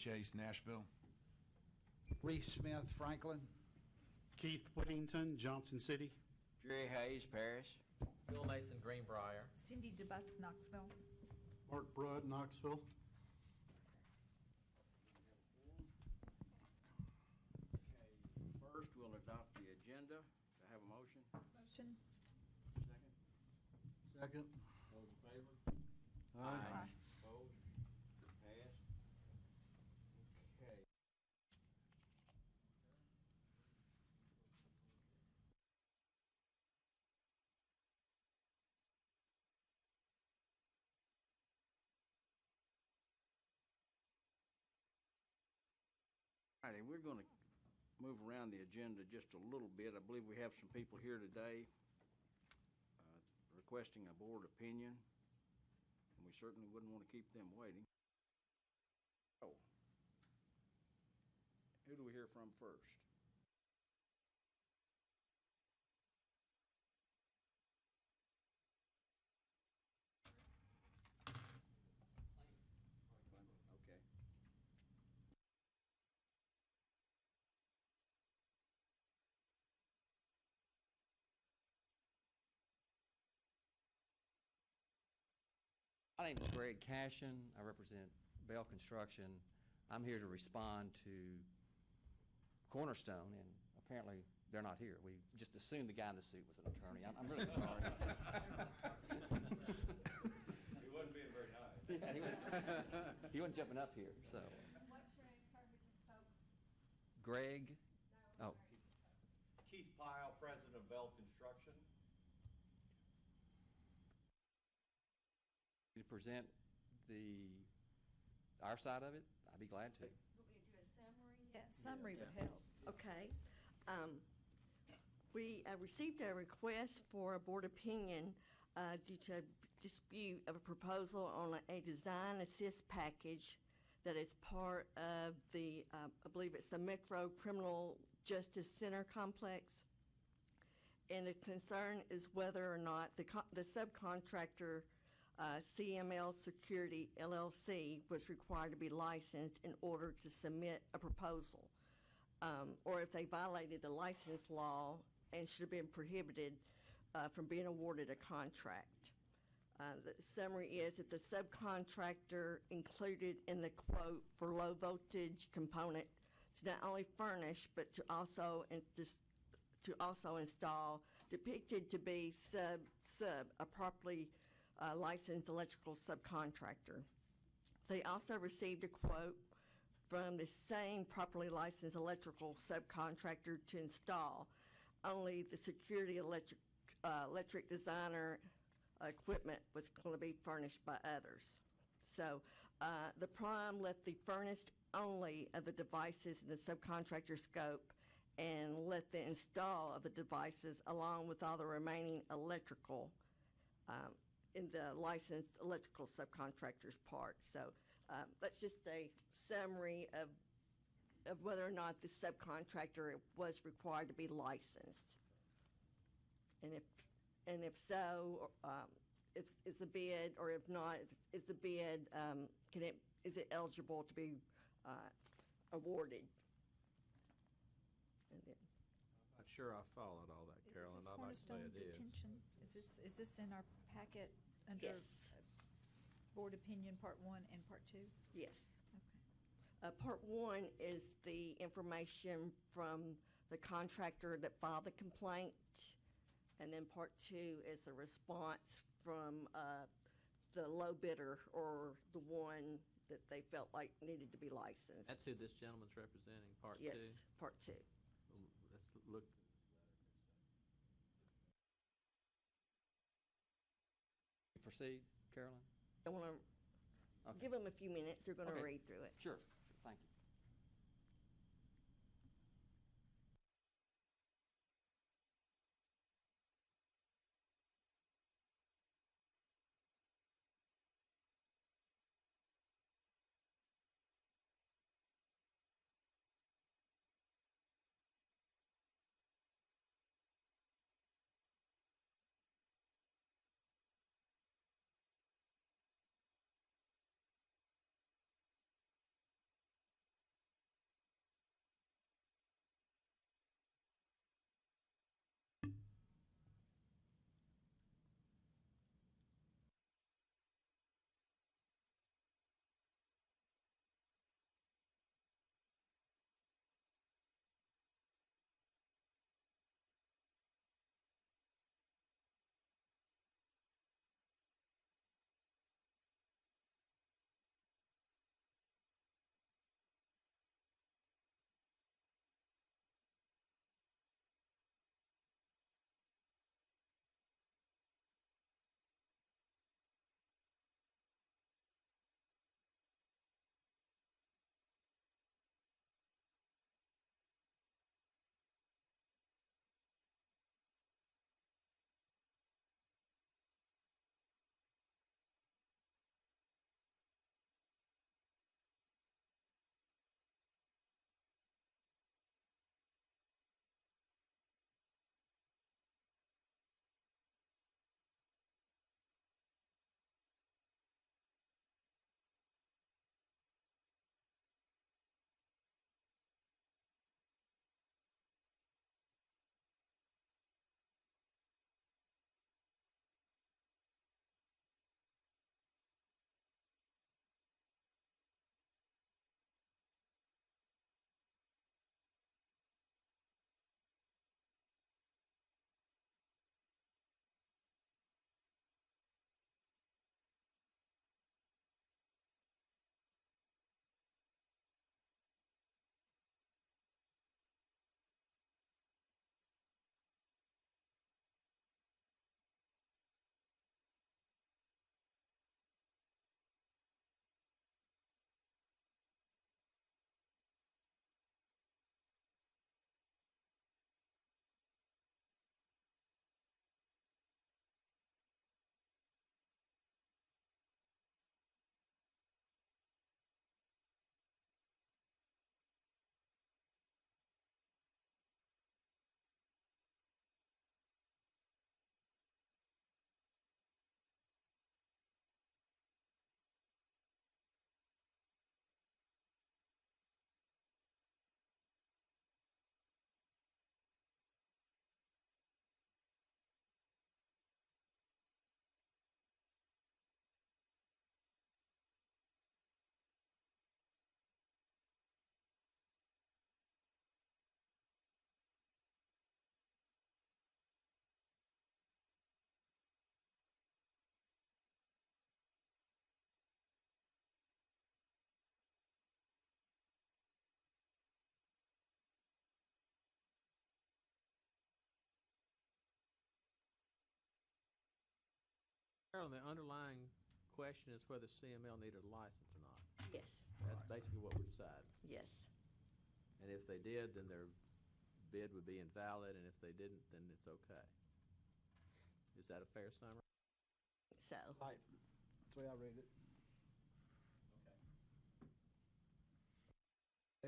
Chase, Nashville. Reese Smith, Franklin. Keith Whittington, Johnson City. Jerry Hayes, Paris. Bill Mason, Greenbrier. Cindy DeBusk, Knoxville. Mark Brudd, Knoxville. Okay, first we'll adopt the agenda. Do I have a motion? Motion. Second? Second. Those in favor? Aye. Opposed? Passed. Okay. All righty, we're going to move around the agenda just a little bit. I believe we have some people here today requesting a board opinion, and we certainly wouldn't want to keep them waiting. Oh, who do we hear from first? Okay. My name is Greg Cashin. I represent Bell Construction. I'm here to respond to Cornerstone, and apparently they're not here. We just assumed the guy in the suit was an attorney. I'm really sorry. He wasn't being very nice. Yeah, he wasn't jumping up here. So, What's your name, sir, who just spoke? Greg. Oh, Keith Pyle, President of Bell Construction. to present our side of it, I'd be glad to. Want me to do a summary? Yeah, summary would help. Okay. We received a request for a board opinion due to a dispute of a proposal on a design assist package that is part of the, I believe it's the Metro Criminal Justice Center complex. And the concern is whether or not the subcontractor CML Security LLC was required to be licensed in order to submit a proposal, or if they violated the license law and should have been prohibited from being awarded a contract. The summary is that the subcontractor included in the quote for low voltage component to not only furnish but to also install depicted to be a properly licensed electrical subcontractor. They also received a quote from the same properly licensed electrical subcontractor to install. Only the security electric designer equipment was going to be furnished by others. So the prime left the furnished only of the devices in the subcontractor scope and let the install of the devices along with all the remaining electrical in the licensed electrical subcontractor's part. So that's just a summary of whether or not the subcontractor was required to be licensed. And if so, is the bid, or if not, is the bid, is it eligible to be awarded? And then, I'm not sure I followed all that, Carolyn. I'd like to say it is. Detention? Is this in our packet under yes. Board Opinion Part 1 and Part 2? Yes. Okay. Part 1 is the information from the contractor that filed the complaint, and then Part 2 is the response from the low bidder or the one that they felt like needed to be licensed. That's who this gentleman's representing, Part 2? Yes, Part 2. Let's look. Proceed, Carolyn? I want to give them a few minutes. They're going to read through it. Sure. Thank you. Carolyn, the underlying question is whether CML needed a license or not. Yes, That's basically what we decided. yes. And if they did, then their bid would be invalid, and if they didn't, then it's okay. Is that a fair summary? So, Right. That's the way I read it.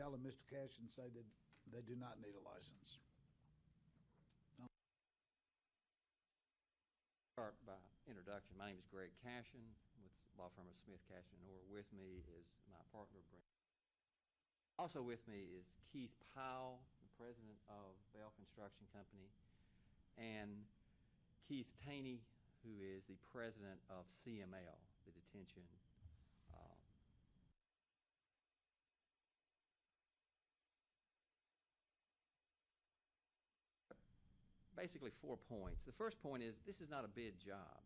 Al and Mr. Cashin say that they do not need a license. Start by introduction. My name is Greg Cashin with law firm of Smith, Cashin, and Orr. With me is my partner, Brent. Also with me is Keith Powell, the president of Bell Construction Company, and Keith Taney, who is the president of CML, the detention. Basically 4 points. The first point is this is not a bid job.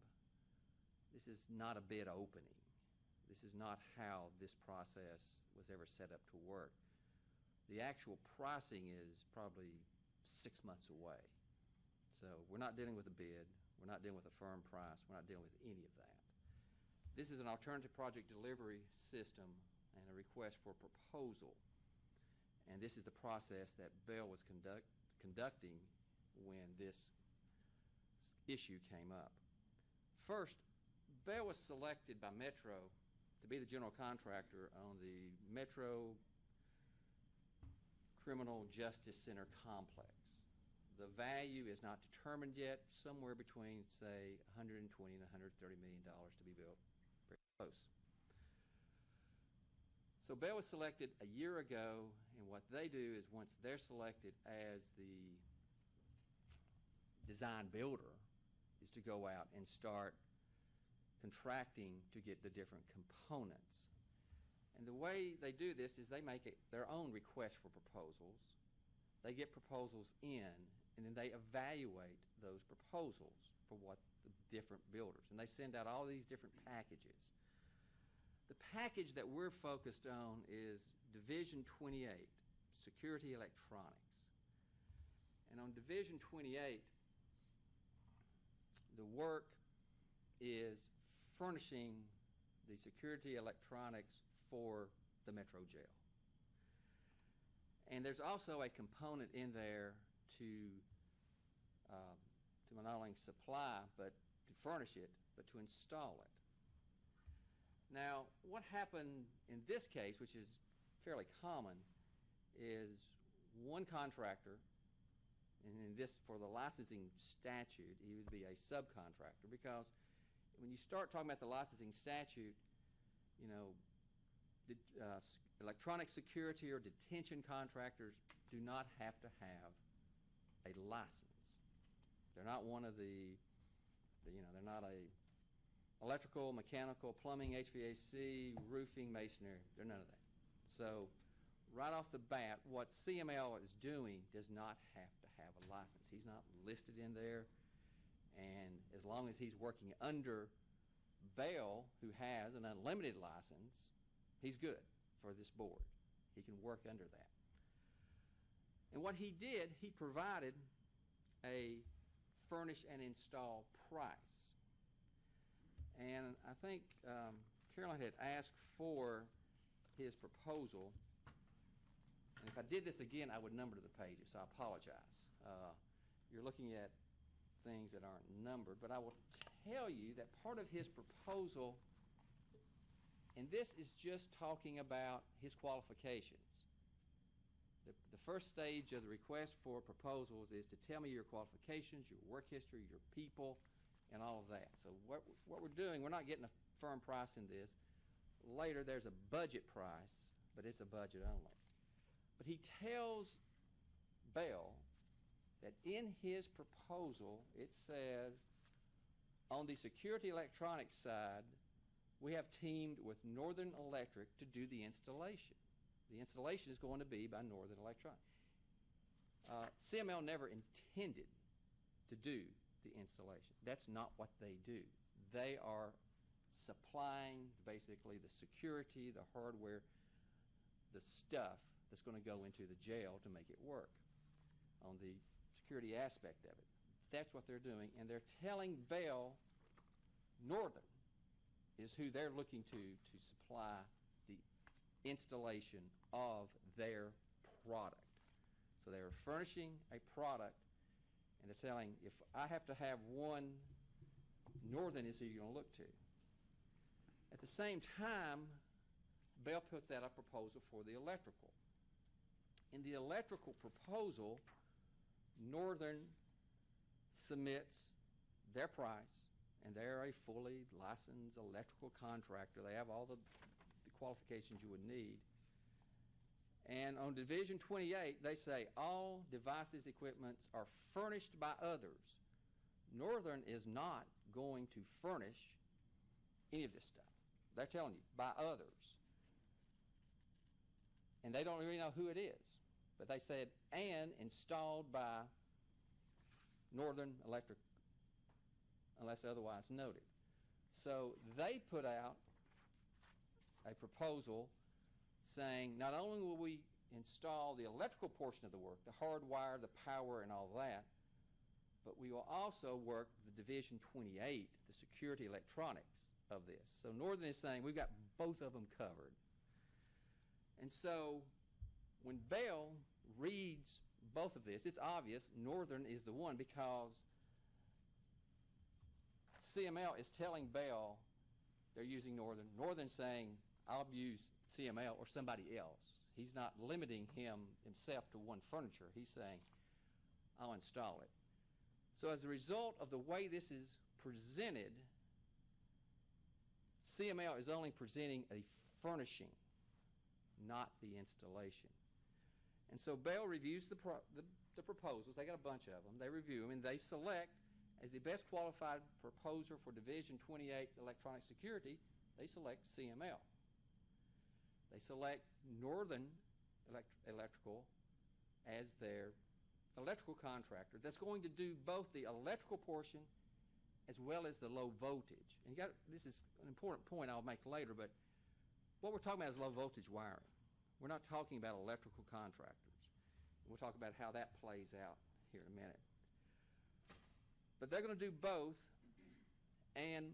This is not a bid opening. This is not how this process was ever set up to work. The actual pricing is probably 6 months away. So we're not dealing with a bid. We're not dealing with a firm price. We're not dealing with any of that. This is an alternative project delivery system and a request for proposal. And this is the process that Bell was conducting when this issue came up. First, Bell was selected by Metro to be the general contractor on the Metro Criminal Justice Center complex. The value is not determined yet, somewhere between, say, $120 and $130 million to be built. Very close. So Bell was selected a year ago, and what they do is once they're selected as the design builder is to go out and start contracting to get the different components. And the way they do this is they make their own request for proposals. They get proposals in, and then they evaluate those proposals for what the different builders. And they send out all these different packages. The package that we're focused on is Division 28, Security Electronics. And on Division 28, the work is furnishing the security electronics for the Metro Jail. And there's also a component in there to not only supply, but to furnish it, but to install it. Now, what happened in this case, which is fairly common, is one contractor, and in this, for the licensing statute, he would be a subcontractor, because when you start talking about the licensing statute, you know, electronic security or detention contractors do not have to have a license. They're not one of they're not a electrical, mechanical, plumbing, HVAC, roofing, masonry. They're none of that. So right off the bat, what CML is doing does not have to have a license. He's not listed in there, and as long as he's working under Bell, who has an unlimited license, he's good for this board. He can work under that. And what he did, he provided a furnish and install price. And I think Carolyn had asked for his proposal. And if I did this again, I would number the pages, so I apologize. You're looking at things that aren't numbered, but I will tell you that part of his proposal, and this is just talking about his qualifications. The first stage of the request for proposals is to tell me your qualifications, your work history, your people, and all of that. So what we're doing, we're not getting a firm price in this. Later there's a budget price, but it's a budget only. But he tells Bell that in his proposal it says on the security electronics side, we have teamed with Northern Electric to do the installation. The installation is going to be by Northern Electronic. CML never intended to do the installation. That's not what they do. They are supplying basically the security, the hardware, the stuff that's going to go into the jail to make it work on the security aspect of it. That's what they're doing, and they're telling Bell Northern is who they're looking to supply the installation of their product. So they're furnishing a product, and they're telling, if I have to have one, Northern is who you're going to look to. At the same time, Bell puts out a proposal for the electrical. In the electrical proposal, Northern submits their price, and they're a fully licensed electrical contractor. They have all the qualifications you would need. And on Division 28, they say all devices, equipments are furnished by others. Northern is not going to furnish any of this stuff. They're telling you, by others. And they don't really know who it is. But they said, and installed by Northern Electric, unless otherwise noted. So they put out a proposal saying, not only will we install the electrical portion of the work, the hardwire, the power, and all that, but we will also work the Division 28, the security electronics of this. So Northern is saying, we've got both of them covered. And so when Bell reads both of this, it's obvious Northern is the one, because CML is telling Bell they're using Northern. Northern's saying, I'll use CML or somebody else. He's not limiting himself to one furniture. He's saying, I'll install it. So as a result of the way this is presented, CML is only presenting a furnishing, not the installation. And so Bell reviews the proposals. They got a bunch of them. They review them, and they select, as the best qualified proposer for Division 28 electronic security, they select CML. They select Northern Electrical as their electrical contractor that's going to do both the electrical portion as well as the low voltage. And this is an important point I'll make later, but what we're talking about is low voltage wiring. We're not talking about electrical contractors. We'll talk about how that plays out here in a minute. But they're going to do both, and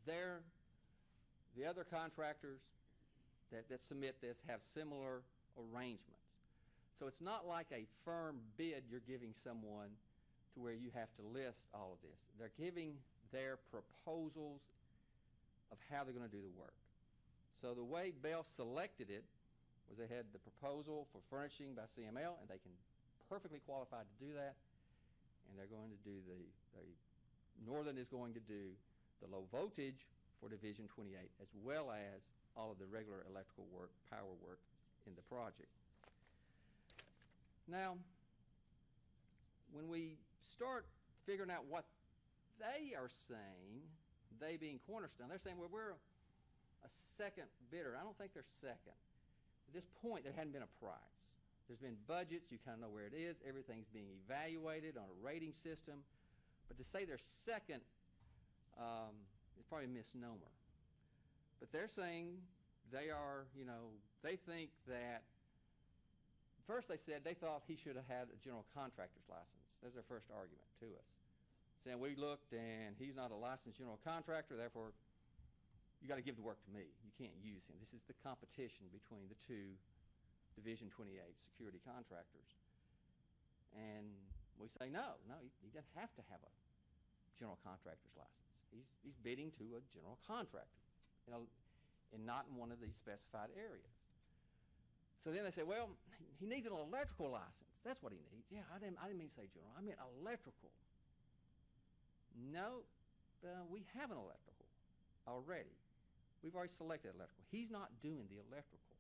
the other contractors that submit this have similar arrangements. So it's not like a firm bid you're giving someone to where you have to list all of this. They're giving their proposals of how they're going to do the work. So the way Bell selected it was they had the proposal for furnishing by CML, and they can perfectly qualified to do that. And they're going to do Northern is going to do the low voltage for Division 28, as well as all of the regular electrical work, power work in the project. Now, when we start figuring out what they are saying, they being Cornerstone, they're saying, well, we're a second bidder. I don't think they're second. At this point, there hadn't been a price. There's been budgets. You kind of know where it is. Everything's being evaluated on a rating system. But to say they're second is probably a misnomer. But they're saying they are, they think that, first they said they thought he should have had a general contractor's license. That's their first argument to us. Saying we looked and he's not a licensed general contractor, therefore you got to give the work to me. You can't use him. This is the competition between the two Division 28 security contractors. And we say, no, he doesn't have to have a general contractor's license. He's bidding to a general contractor, and not in one of these specified areas. So then they say, well, he needs an electrical license. That's what he needs. Yeah, I didn't mean to say general. I meant electrical. No, we have an electrical already. We've already selected electrical. He's not doing the electrical.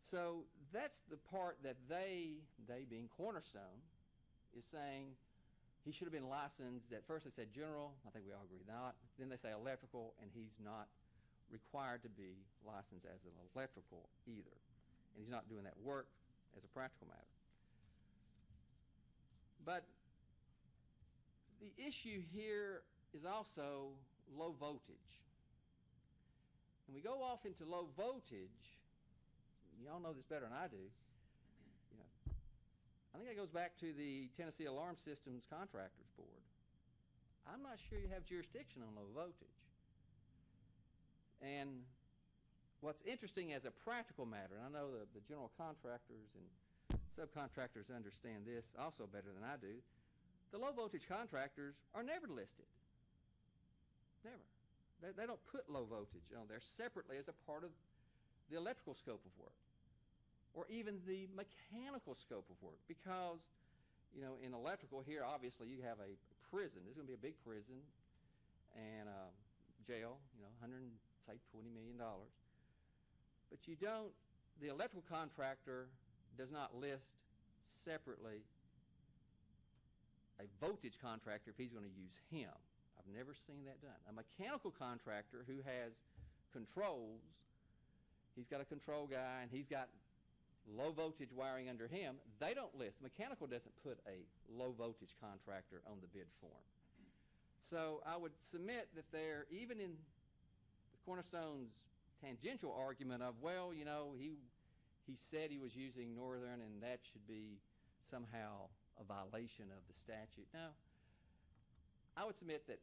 So that's the part that they being Cornerstone, is saying he should have been licensed. At first they said general. I think we all agree not. Then they say electrical, and he's not required to be licensed as an electrical either. And he's not doing that work as a practical matter. But the issue here is also low voltage. When we go off into low voltage, y'all know this better than I do. I think that goes back to the Tennessee Alarm Systems Contractors Board. I'm not sure you have jurisdiction on low voltage. And what's interesting as a practical matter, and I know the general contractors and subcontractors understand this also better than I do, the low voltage contractors are never listed. Never. They don't put low voltage on there separately as a part of the electrical scope of work or even the mechanical scope of work, because, you know, in electrical here, obviously you have a prison. There's going to be a big prison and jail, you know, $120 million. But you don't, the electrical contractor does not list separately a voltage contractor if he's going to use him. I've never seen that done. A mechanical contractor who has controls, he's got a control guy and he's got low voltage wiring under him, they don't list. Mechanical doesn't put a low voltage contractor on the bid form. So I would submit that there, even in Cornerstone's tangential argument of, well, you know, he said he was using Northern and that should be somehow a violation of the statute. Now, I would submit that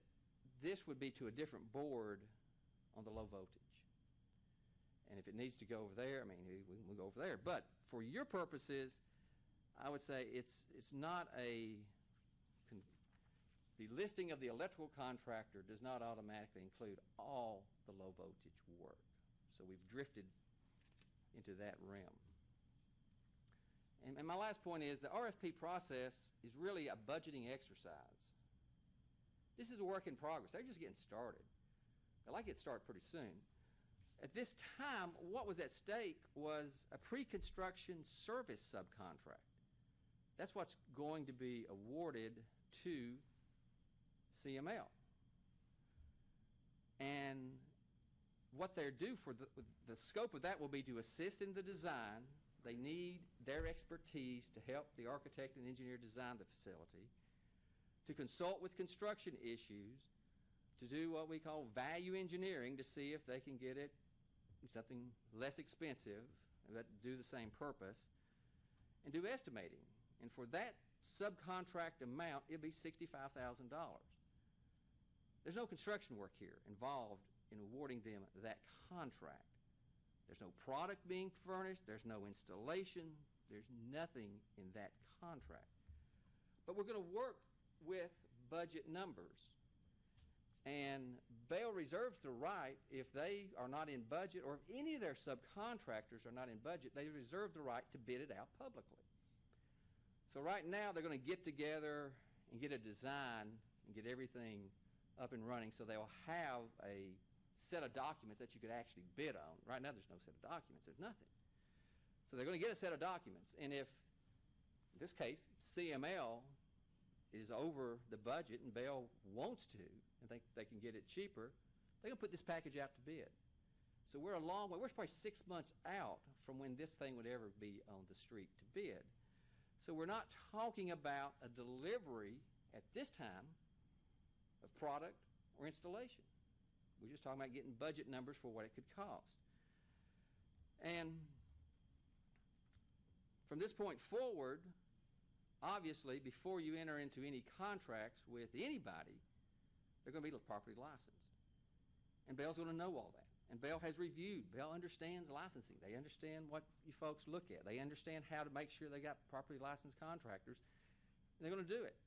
this would be to a different board on the low voltage. And if it needs to go over there, I mean, we'll go over there. But for your purposes, I would say it's not the listing of the electrical contractor does not automatically include all the low voltage work. So we've drifted into that realm. And my last point is the RFP process is really a budgeting exercise. This is a work in progress. They're just getting started. They'll like to get started pretty soon. At this time, what was at stake was a pre-construction service subcontract. That's what's going to be awarded to CML. And what they're due for the scope of that will be to assist in the design. They need their expertise to help the architect and engineer design the facility, to consult with construction issues, to do what we call value engineering to see if they can get it something less expensive but do the same purpose, and do estimating. And for that subcontract amount, it'll be $65,000. There's no construction work here involved in awarding them that contract. There's no product being furnished. There's no installation. There's nothing in that contract. But we're going to work with budget numbers. And Bell reserves the right, if they are not in budget or if any of their subcontractors are not in budget, they reserve the right to bid it out publicly. So right now they're going to get together and get a design and get everything up and running so they'll have a set of documents that you could actually bid on. Right now there's no set of documents. There's nothing. So they're going to get a set of documents. And if, in this case, CML is over the budget and Bell wants to and think they can get it cheaper, they're going to put this package out to bid. So we're a long way. We're probably 6 months out from when this thing would ever be on the street to bid. So we're not talking about a delivery at this time of product or installation. We're just talking about getting budget numbers for what it could cost. And from this point forward, obviously, before you enter into any contracts with anybody, they're going to be properly licensed. And Bell's going to know all that. And Bell has reviewed. Bell understands licensing. They understand what you folks look at. They understand how to make sure they got properly licensed contractors. And they're going to do it.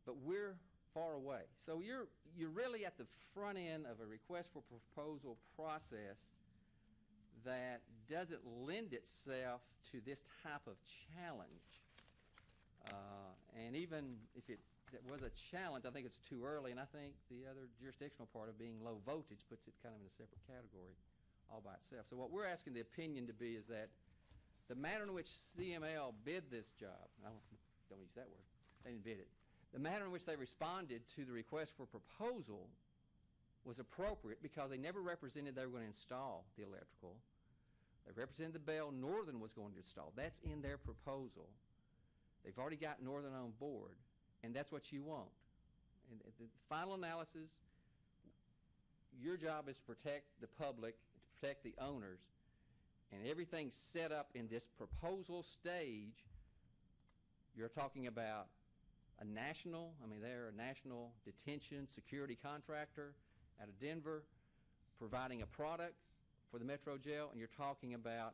But we're far away. So you're really at the front end of a request for proposal process that doesn't lend itself to this type of challenge. And even if it was a challenge, I think it's too early, and I think the other jurisdictional part of being low voltage puts it kind of in a separate category all by itself. So what we're asking the opinion to be is that the manner in which CML bid this job, I don't use that word, they didn't bid it, the manner in which they responded to the request for proposal was appropriate because they never represented they were going to install the electrical. They represented the Bell Northern was going to install. That's in their proposal. They've already got Northern on board, and that's what you want. And the final analysis, your job is to protect the public, to protect the owners, and everything's set up in this proposal stage. You're talking about a national, I mean, they're a national detention security contractor out of Denver providing a product for the Metro Jail, and you're talking about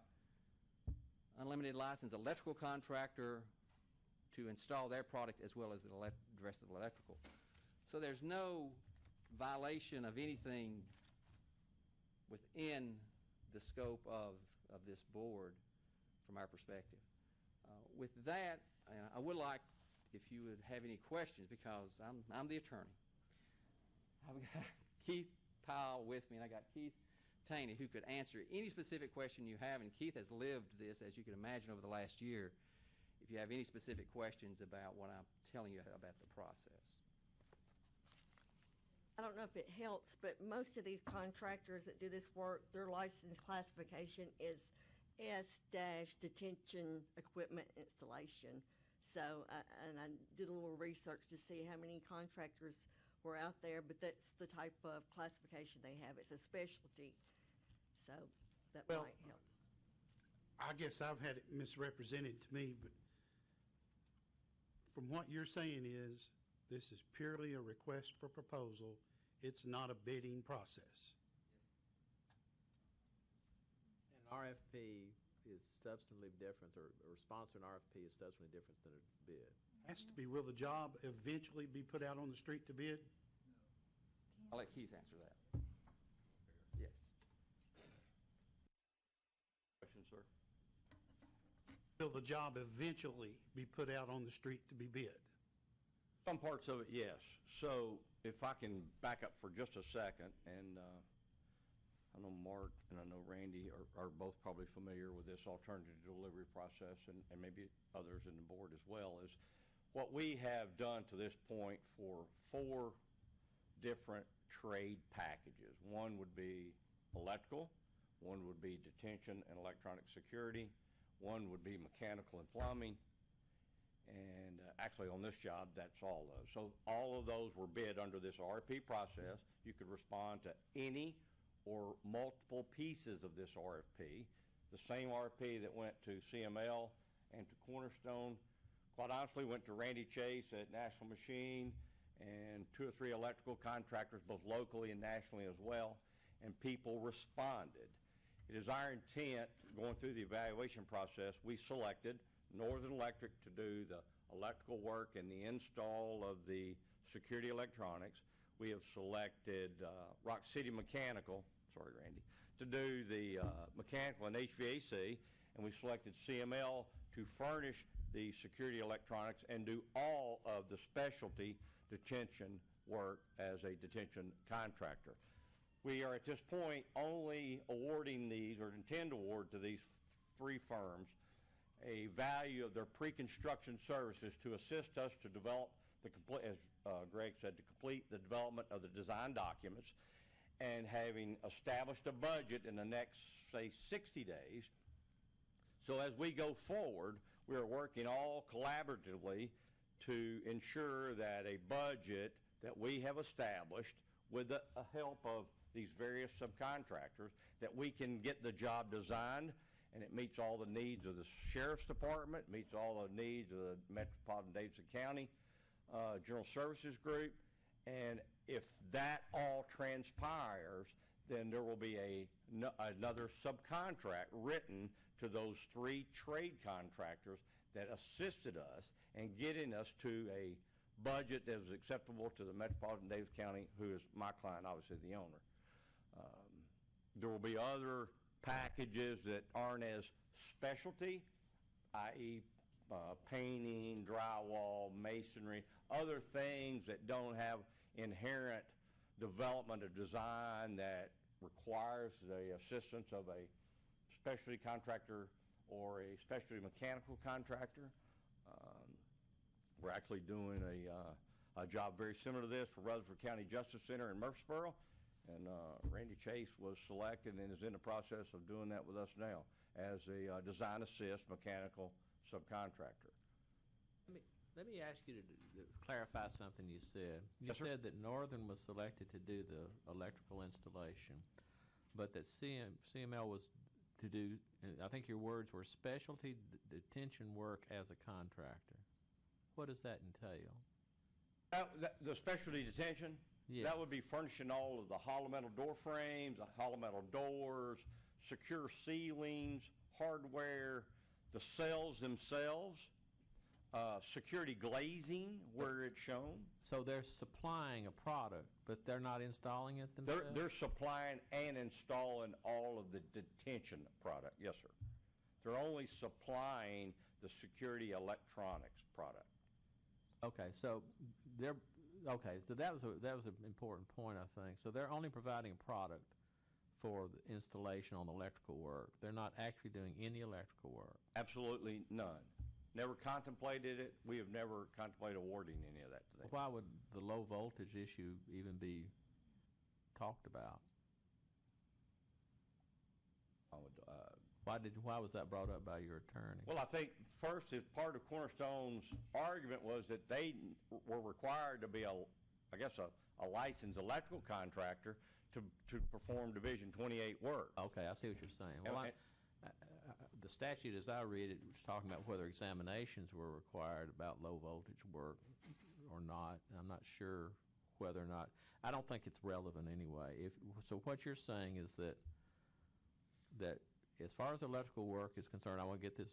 unlimited license electrical contractor to install their product as well as the rest of the electrical. So there's no violation of anything within the scope of this board from our perspective. With that, I would like if you would have any questions, because I'm the attorney. I've got Keith Powell with me, and I got Keith Taney, who could answer any specific question you have, and Keith has lived this, as you can imagine, over the last year, if you have any specific questions about what I'm telling you about the process. I don't know if it helps, but most of these contractors that do this work, their license classification is S-detention equipment installation. So, and I did a little research to see how many contractors were out there, but that's the type of classification they have. It's a specialty, so that might help. I guess I've had it misrepresented to me, but from what you're saying is this is purely a request for proposal. It's not a bidding process. An RFP is substantively different, or sponsoring an RFP is substantively different than a bid. Has to be, will the job eventually be put out on the street to bid? I'll let Keith answer that. Yes. Question, sir? Will the job eventually be put out on the street to be bid? Some parts of it, yes. So if I can back up for just a second, and I know Mark and I know Randy are both probably familiar with this alternative delivery process, and maybe others in the board as well, is what we have done to this point for 4 different trade packages. One would be electrical, one would be detention and electronic security, one would be mechanical and plumbing, and actually on this job, that's all those. So all of those were bid under this RFP process. You could respond to any or multiple pieces of this RFP. The same RFP that went to CML and to Cornerstone, quite honestly, went to Randy Chase at National Machine and 2 or 3 electrical contractors, both locally and nationally as well, and people responded. It is our intent, going through the evaluation process, we selected Northern Electric to do the electrical work and the install of the security electronics. We have selected Rock City Mechanical, sorry, Randy, to do the mechanical and HVAC, and we selected CML to furnish the security electronics and do all of the specialty detention work as a detention contractor. We are at this point only awarding these, or intend to award to these 3 firms, a value of their pre-construction services to assist us to develop the complete, as Greg said, to complete the development of the design documents, and having established a budget in the next, say, 60 days. So as we go forward, we are working all collaboratively to ensure that a budget that we have established with the help of these various subcontractors, that we can get the job designed and it meets all the needs of the Sheriff's Department, meets all the needs of the Metropolitan Davidson County General Services Group, and if that all transpires, then there will be another subcontract written to those 3 trade contractors that assisted us in getting us to a budget that was acceptable to the Metropolitan Davidson County, who is my client, obviously the owner. There will be other packages that aren't as specialty, i.e. Painting, drywall, masonry, other things that don't have inherent development of design that requires the assistance of a specialty contractor or a specialty mechanical contractor. We're actually doing a job very similar to this for Rutherford County Justice Center in Murfreesboro, and Randy Chase was selected and is in the process of doing that with us now as a design assist mechanical subcontractor. Let me ask you to clarify something you said. You Yes, sir. said that Northern was selected to do the electrical installation, but that CML was to do, I think your words were specialty detention work as a contractor. What does that entail? The specialty detention? Yeah. That would be furnishing all of the hollow metal door frames, the hollow metal doors, secure ceilings, hardware, the cells themselves, security glazing where it's shown. So they're supplying a product, but they're not installing it themselves? They're supplying and installing all of the detention product. Yes, sir. They're only supplying the security electronics product. Okay, so that was an important point, I think. So they're only providing a product for the installation on electrical work. They're not actually doing any electrical work. Absolutely none. Never contemplated it. We have never contemplated awarding any of that to them. Why would the low voltage issue even be talked about? Why was that brought up by your attorney? Well, I think first, as part of Cornerstone's argument was that they were required to be a licensed electrical contractor to perform Division 28 work. Okay, I see what you're saying. Well, the statute, as I read it, was talking about whether examinations were required about low voltage work or not. And I'm not sure whether or not. I don't think it's relevant anyway. So what you're saying is that as far as electrical work is concerned, I want to get this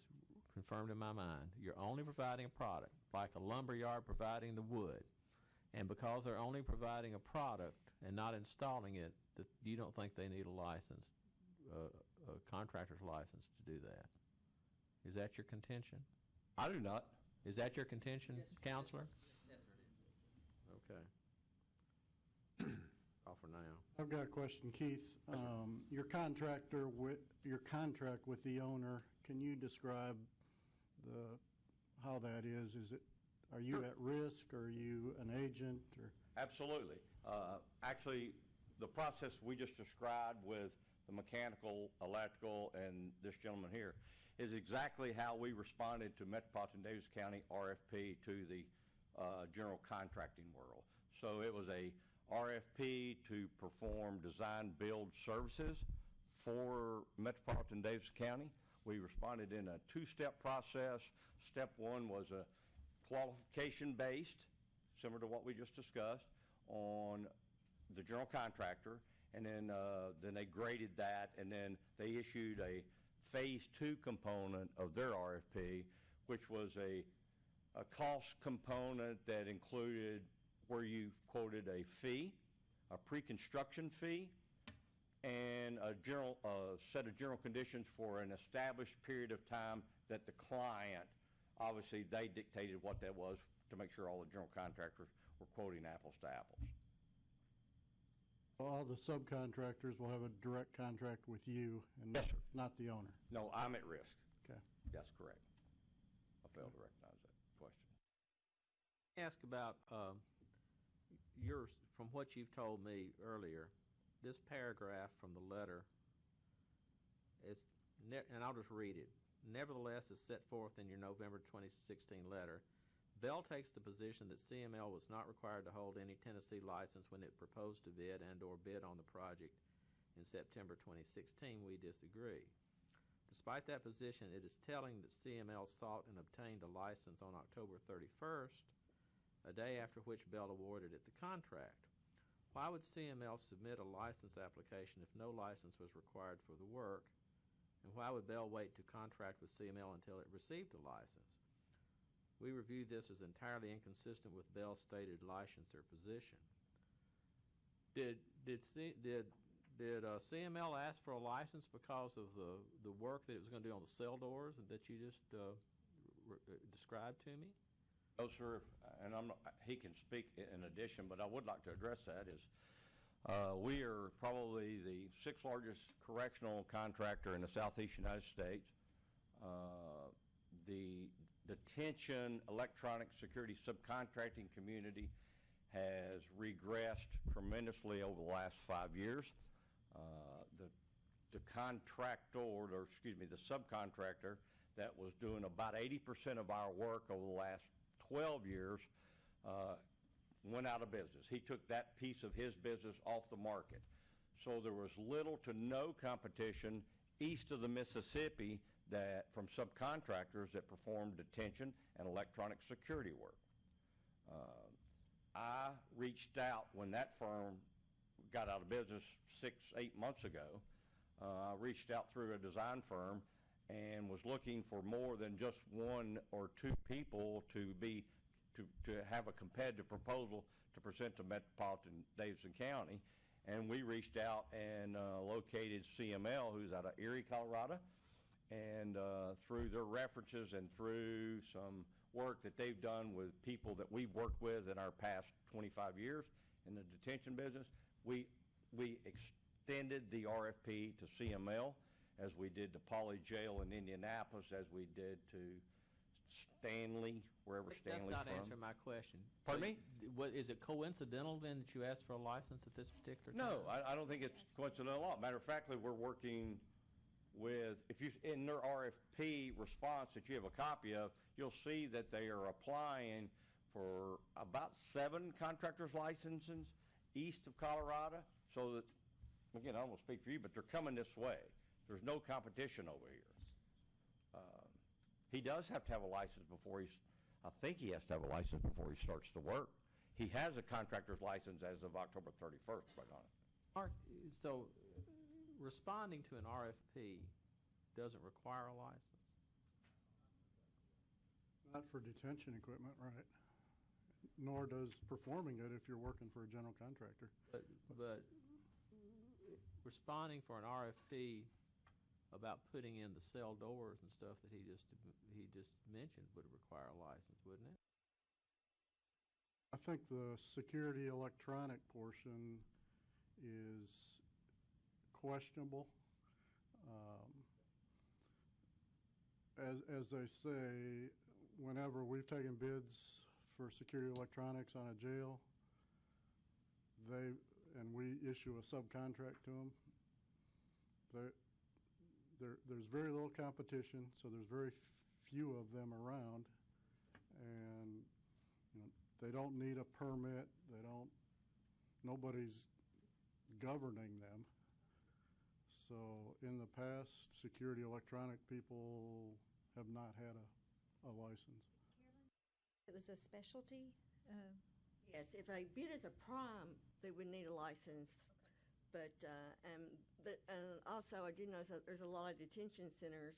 confirmed in my mind. You're only providing a product, like a lumber yard providing the wood. And because they're only providing a product and not installing it, that you don't think they need a license, a contractor's license to do that. Is that your contention? I do not. Is that your contention, Counselor? Yes, sir, it is. Okay. All for now. I've got a question, Keith. Your contract with the owner, can you describe how that is? Are you at risk? Are you an agent? Or? Absolutely. Actually, the process we just described with the mechanical, electrical, and this gentleman here is exactly how we responded to Metropolitan Davis County RFP to the general contracting world. So it was a RFP to perform design build services for Metropolitan Davis County. We responded in a two-step process. Step one was a qualification-based, similar to what we just discussed, on the general contractor, and then they graded that, and then they issued a phase 2 component of their RFP, which was a cost component that included where you quoted a fee, a pre-construction fee, and a set of general conditions for an established period of time that the client, obviously they dictated what that was to make sure all the general contractors were quoting apples to apples. All the subcontractors will have a direct contract with you and Yes, sir. not the owner. No, I'm at risk. Okay. That's correct. I failed to recognize that question. Ask about from what you've told me earlier, this paragraph from the letter, and I'll just read it. Nevertheless, as set forth in your November 2016 letter, Bell takes the position that CML was not required to hold any Tennessee license when it proposed to bid and/or bid on the project in September 2016. We disagree. Despite that position, it is telling that CML sought and obtained a license on October 31st, a day after which Bell awarded it the contract. Why would CML submit a license application if no license was required for the work? And why would Bell wait to contract with CML until it received a license? We review this as entirely inconsistent with Bell's stated licensor position. Did CML ask for a license because of the work that it was going to do on the cell doors and that you just described to me? No, sir, and he can speak in addition, but I would like to address that is we are probably the 6th largest correctional contractor in the southeast United States. The detention electronic security subcontracting community has regressed tremendously over the last 5 years. The subcontractor that was doing about 80% of our work over the last 12 years went out of business. He took that piece of his business off the market. So there was little to no competition east of the Mississippi from subcontractors that performed detention and electronic security work. I reached out when that firm got out of business 6-8 months ago. I reached out through a design firm and was looking for more than just one or two people to have a competitive proposal to present to Metropolitan Davidson County. And we reached out and located CML, who's out of Erie, Colorado. And through their references and through some work that they've done with people that we've worked with in our past 25 years in the detention business, we extended the RFP to CML, as we did to Poly Jail in Indianapolis, as we did to Stanley, wherever Stanley's from. That's not answering my question. Pardon me? Is it coincidental then that you asked for a license at this particular time? No, I don't think it's coincidental at all. Matter of fact, we're working with, if you, in their RFP response that you have a copy of, you'll see that they are applying for about 7 contractors licenses east of Colorado. So that, again, I don't want to speak for you, but they're coming this way. There's no competition over here. He does have to have a license before I think he has to have a license before he starts to work. He has a contractor's license as of October 31st, quite honest. Mark, so responding to an RFP doesn't require a license? Not for detention equipment, right? Nor does performing it if you're working for a general contractor. But responding for an RFP about putting in the cell doors and stuff that he just mentioned would require a license, wouldn't it? I think the security electronic portion is questionable. As they say, whenever we've taken bids for security electronics on a jail, and we issue a subcontract to them, there's very little competition, so there's very few of them around, and they don't need a permit. Nobody's governing them. So in the past, security electronic people have not had a license. It was a specialty? Yes, if a bid is a prime, they would need a license. But also, I did notice that there's a lot of detention centers,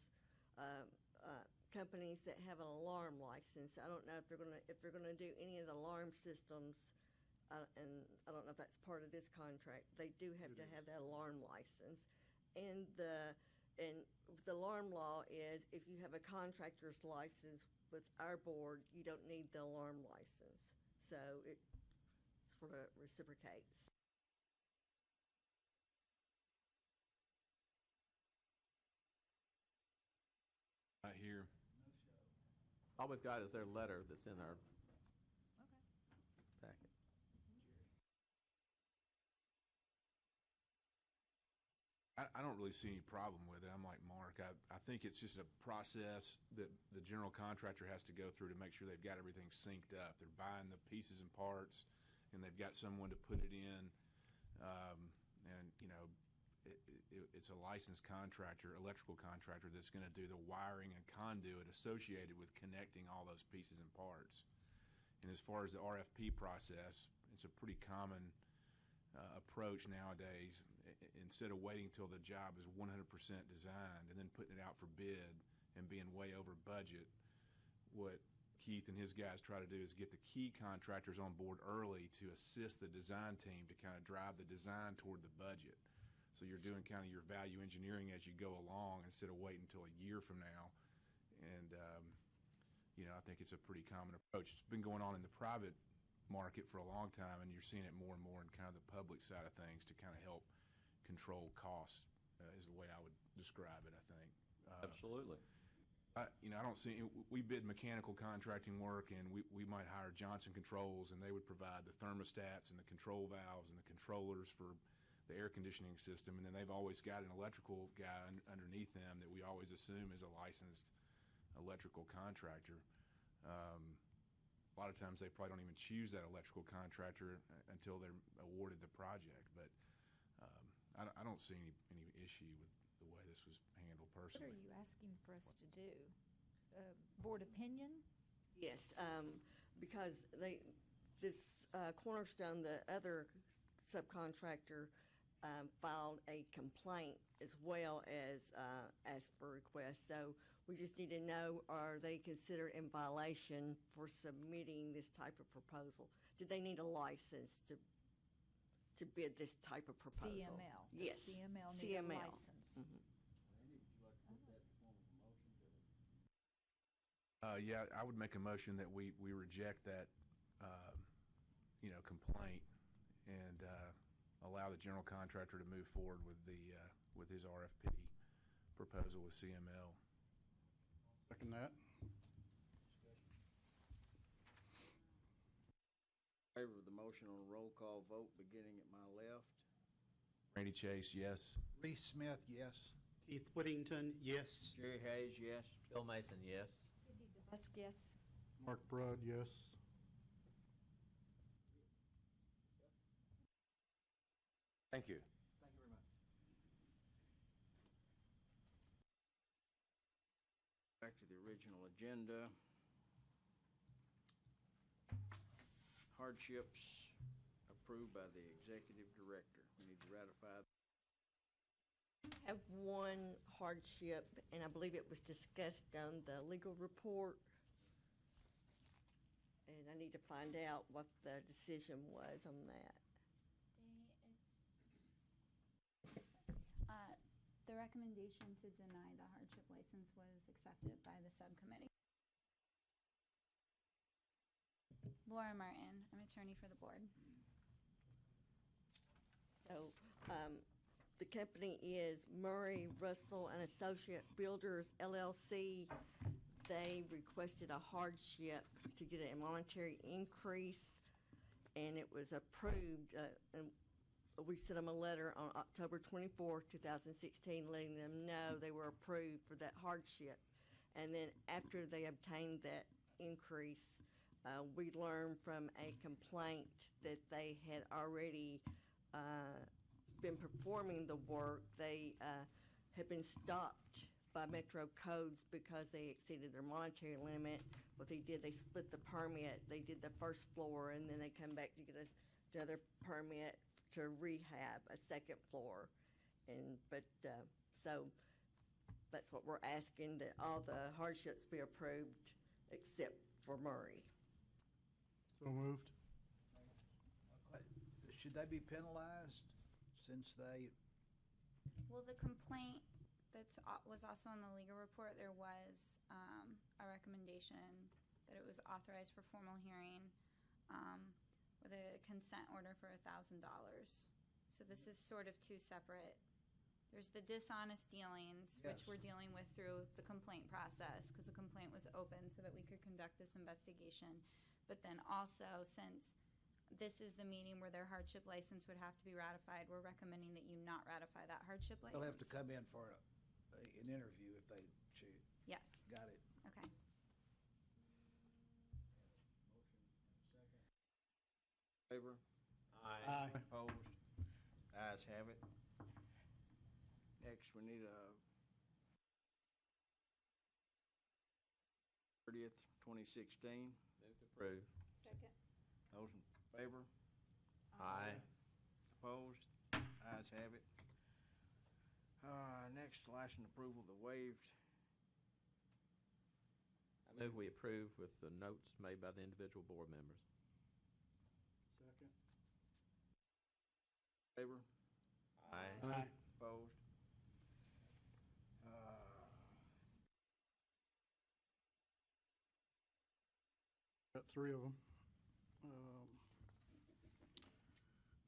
companies that have an alarm license. I don't know if they're gonna do any of the alarm systems, and I don't know if that's part of this contract. They do have to have that alarm license, and the alarm law is if you have a contractor's license with our board, you don't need the alarm license. So it sort of reciprocates. Right here. All we've got is their letter that's in our packet. I don't really see any problem with it. I'm like Mark. I think it's just a process that the general contractor has to go through to make sure they've got everything synced up. They're buying the pieces and parts, and they've got someone to put it in. It's a licensed contractor, electrical contractor, that's going to do the wiring and conduit associated with connecting all those pieces and parts. And as far as the RFP process, it's a pretty common approach nowadays. Instead of waiting till the job is 100% designed and then putting it out for bid and being way over budget, what Keith and his guys try to do is get the key contractors on board early to assist the design team to kind of drive the design toward the budget. So you're doing kind of your value engineering as you go along instead of waiting until a year from now. And, I think it's a pretty common approach. It's been going on in the private market for a long time, and you're seeing it more and more in kind of the public side of things to kind of help control costs, is the way I would describe it, I think. Absolutely. I don't see, we bid mechanical contracting work, and we might hire Johnson Controls, and they would provide the thermostats and the control valves and the controllers for the air conditioning system, and then they've always got an electrical guy underneath them that we always assume is a licensed electrical contractor. A lot of times they probably don't even choose that electrical contractor until they're awarded the project, but I don't see any issue with the way this was handled personally. What are you asking for us to do? Board opinion? Yes, because this Cornerstone, the other subcontractor, filed a complaint as well as asked for requests. So we just need to know, are they considered in violation for submitting this type of proposal? Do they need a license to bid this type of proposal? CML. Does Yes. CML need a CML. license? Mhm. Yeah, I would make a motion that we reject that, complaint and allow the general contractor to move forward with his RFP proposal with CML. Second that. Favor of the motion on a roll call vote, beginning at my left. Randy Chase, yes. Reese Smith, yes. Keith Whittington, yes. Jerry Hayes, yes. Bill Mason, yes. Cindy DeBusk, yes. Mark Brudd, yes. Thank you. Thank you very much. Back to the original agenda. Hardships approved by the executive director. We need to ratify. Have one hardship, and I believe it was discussed on the legal report. And I need to find out what the decision was on that. The recommendation to deny the hardship license was accepted by the subcommittee. Laura Martin, I'm attorney for the board. So, the company is Murray, Russell and Associate Builders LLC. They requested a hardship to get a monetary increase, and it was approved. And we sent them a letter on October 24, 2016, letting them know they were approved for that hardship. And then after they obtained that increase, we learned from a complaint that they had already been performing the work. They had been stopped by Metro Codes because they exceeded their monetary limit. What they did, they split the permit. They did the first floor, and then they come back to get another permit to rehab a second floor. So that's what we're asking, that all the hardships be approved except for Murray. So moved. Should they be penalized since they, Well, the complaint was also in the legal report. There was a recommendation that it was authorized for formal hearing with a consent order for $1,000. So this is sort of two separate. There's the dishonest dealings, which Yes. we're dealing with through the complaint process, because the complaint was open so that we could conduct this investigation. But then also, since this is the meeting where their hardship license would have to be ratified, we're recommending that you not ratify that hardship license. they'll have to come in for an interview if they choose. Yes, Got it. okay. Favor? Aye. Opposed? Ayes have it. Next, we need a 30th, 2016. Move to approve. Second. Those in favor? Aye. Opposed? Ayes have it. Next, license approval of the waived. I move we approve with the notes made by the individual board members. Second. Favor? Aye. Aye. Opposed? Got three of them.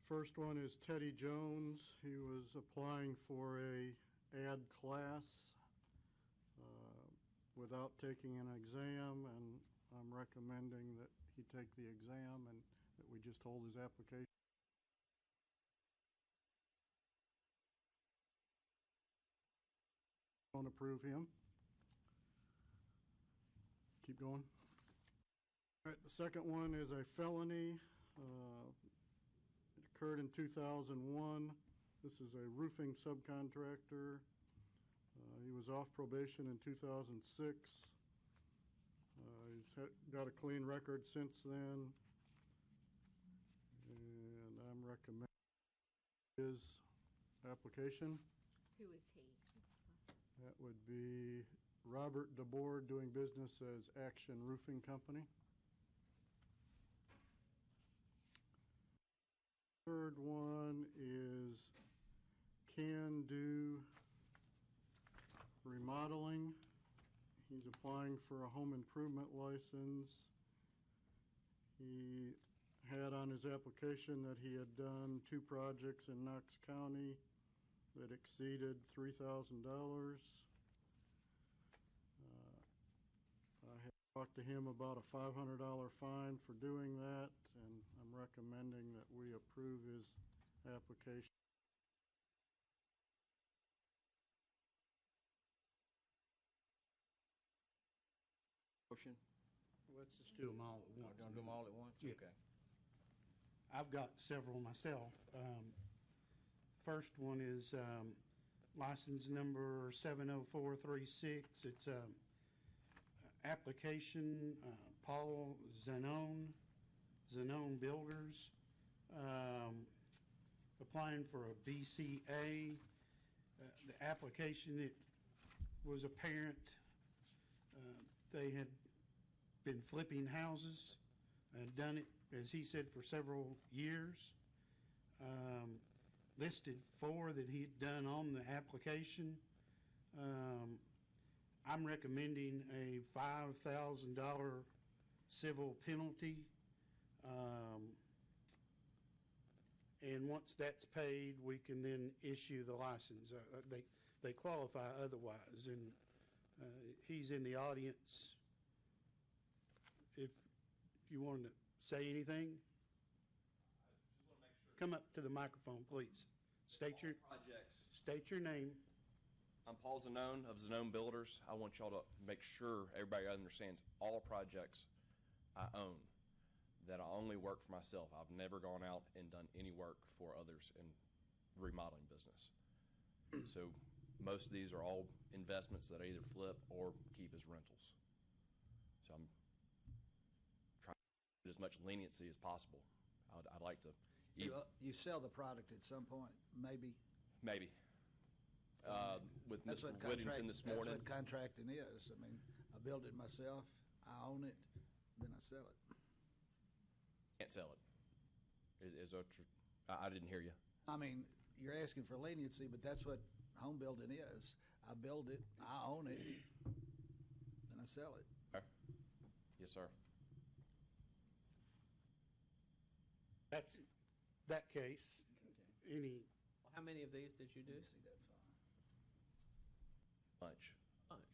First one is Teddy Jones. He was applying for a ad class without taking an exam, and I'm recommending that he take the exam and that we just hold his application. Don't approve him. Keep going. All right, the second one is a felony. It occurred in 2001. This is a roofing subcontractor. He was off probation in 2006. He's got a clean record since then. recommend his application. Who is he? That would be Robert DeBoer, doing business as Action Roofing Company. Third one is Can Do Remodeling. He's applying for a home improvement license. He had on his application that he had done 2 projects in Knox County that exceeded $3,000. I had talked to him about a $500 fine for doing that, and I'm recommending that we approve his application. Motion? Let's just do them all at once. We're gonna do them all at once? Yeah. Okay. I've got several myself. First one is license number 70436. It's application Paul Zanone Builders, applying for a BCA. The application, it was apparent they had been flipping houses and done it, as he said, for several years. Listed 4 that he'd done on the application. I'm recommending a $5,000 civil penalty. And once that's paid, we can then issue the license. They qualify otherwise, and he's in the audience. If you wanted to say anything, come up to the microphone, please. State your name. I'm Paul Zanone of Zanone Builders. I want y'all to make sure everybody understands all projects I own, that I only work for myself. I've never gone out and done any work for others in remodeling business. So most of these are all investments that I either flip or keep as rentals. So I'm trying to get as much leniency as possible. I'd like to. You sell the product at some point, maybe? Maybe. With Mr. Whittington this morning. That's what contracting is. I mean, I build it myself, I own it, then I sell it. Can't sell it. I didn't hear you. I mean, you're asking for leniency, but that's what home building is. I build it, I own it, then I sell it. Okay. Yes, sir. That's that case. Any How many of these did you do? See that far? Bunch. Bunch.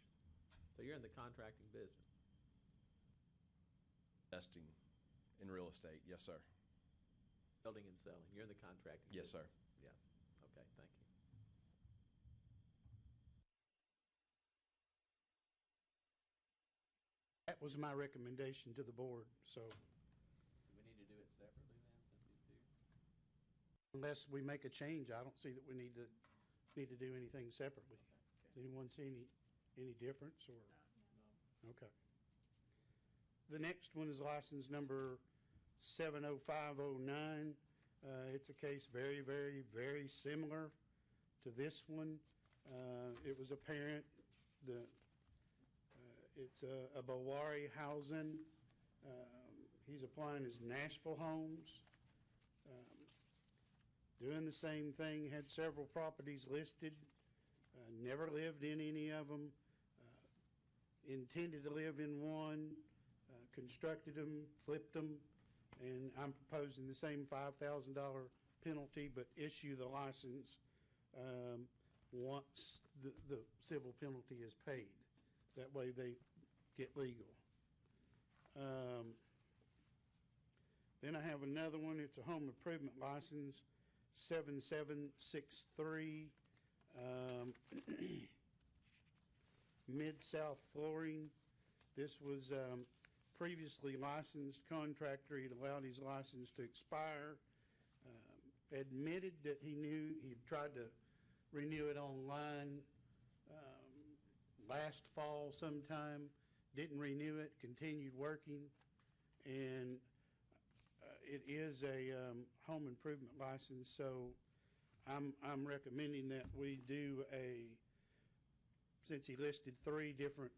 So you're in the contracting business. Investing in real estate. Yes, sir. Building and selling. You're in the contracting Yes, business. sir. Yes. Okay, thank you. That was my recommendation to the board, so Do we need to do it separately then, since he's here? unless we make a change, I don't see that we need to do anything separately. Does anyone see any difference, or? No. Okay. The next one is license number 70509. It's a case very, very, very similar to this one. It was apparent that it's a Bawari housing. He's applying as Nashville Homes. Doing the same thing, had several properties listed, never lived in any of them, intended to live in one, constructed them, flipped them, and I'm proposing the same $5,000 penalty, but issue the license once the civil penalty is paid. That way they get legal. Then I have another one. It's a home improvement license, 7763, Mid-South Flooring. This was previously licensed contractor. He'd allowed his license to expire. Admitted that he knew he'd tried to renew it online last fall sometime. Didn't renew it, continued working, and it is a home improvement license, so I'm recommending that we do since he listed 3 different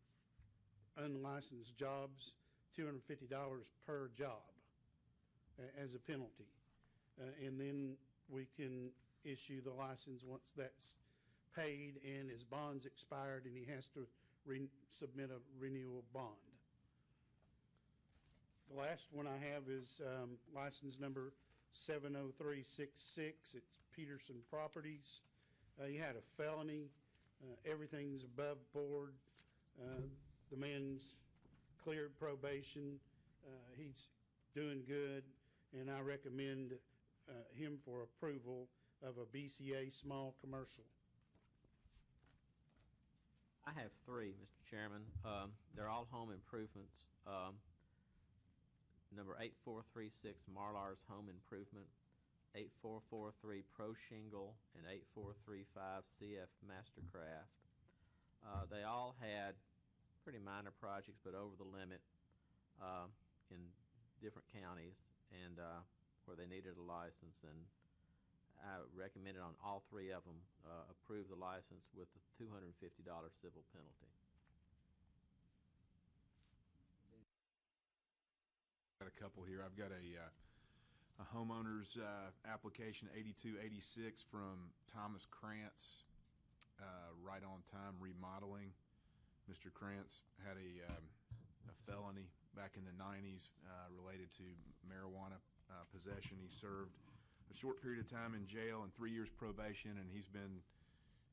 unlicensed jobs, $250 per job as a penalty. And then we can issue the license once that's paid and his bond's expired and he has to submit a renewal bond. The last one I have is license number 70366. It's Peterson Properties. He had a felony. Everything's above board. The man's cleared probation. He's doing good, and I recommend him for approval of a BCA small commercial. I have 3, Mr. Chairman. They're all home improvements. Number 8436, Marlar's Home Improvement, 8443, Pro Shingle, and 8435, CF Mastercraft. They all had pretty minor projects, but over the limit in different counties, and where they needed a license. And I recommended on all 3 of them approve the license with the $250 civil penalty. Got a couple here. I've got a homeowner's application 8286 from Thomas Krantz, Right on Time Remodeling. Mr. Krantz had a felony back in the 90s related to marijuana possession. He served a short period of time in jail and 3 years probation, and he's been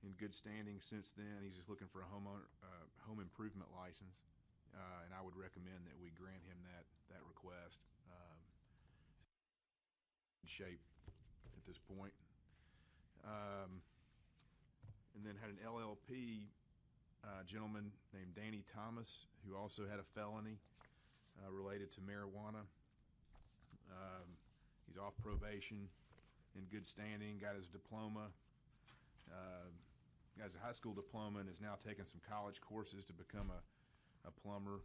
in good standing since then. He's just looking for a home improvement license, and I would recommend that we grant him that request. In shape at this point. And then had an LLP gentleman named Danny Thomas, who also had a felony related to marijuana. He's off probation, in good standing, got his diploma, has a high school diploma, and is now taking some college courses to become a plumber.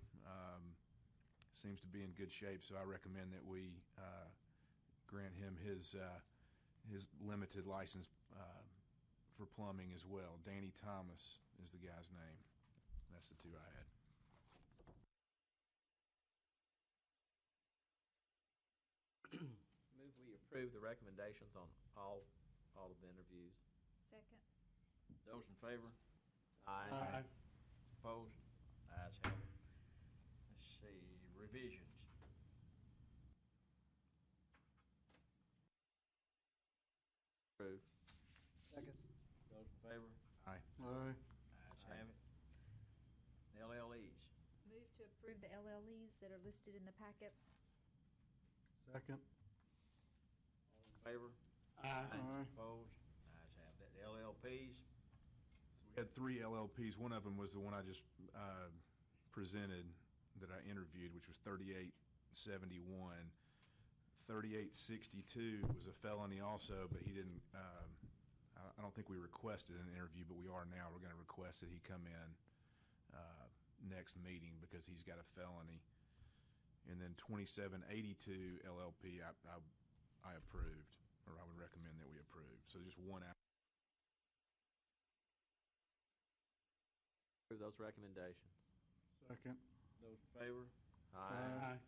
Seems to be in good shape, so I recommend that we grant him his limited license for plumbing as well. Danny Thomas is the guy's name. That's the 2 I had. Move we approve the recommendations on all of the interviews. Second. Those in favor? Aye. Opposed? Ayes have it. Let's see, revisions. Approved. Second. Those in favor? Aye. Aye. Ayes have it. LLEs. Move to approve the LLEs that are listed in the packet. Second. All in favor? Aye. Aye. Opposed? Ayes have that. LLPs. We had 3 LLPs. One of them was the one I just presented that I interviewed, which was 3871. 3862 was a felony also, but he didn't, I don't think we requested an interview, but we are now. We're going to request that he come in next meeting because he's got a felony. And then 2782 LLP, I approved, or I would recommend that we approve. So just one out. Approve those recommendations. Second. Those in favor? Aye.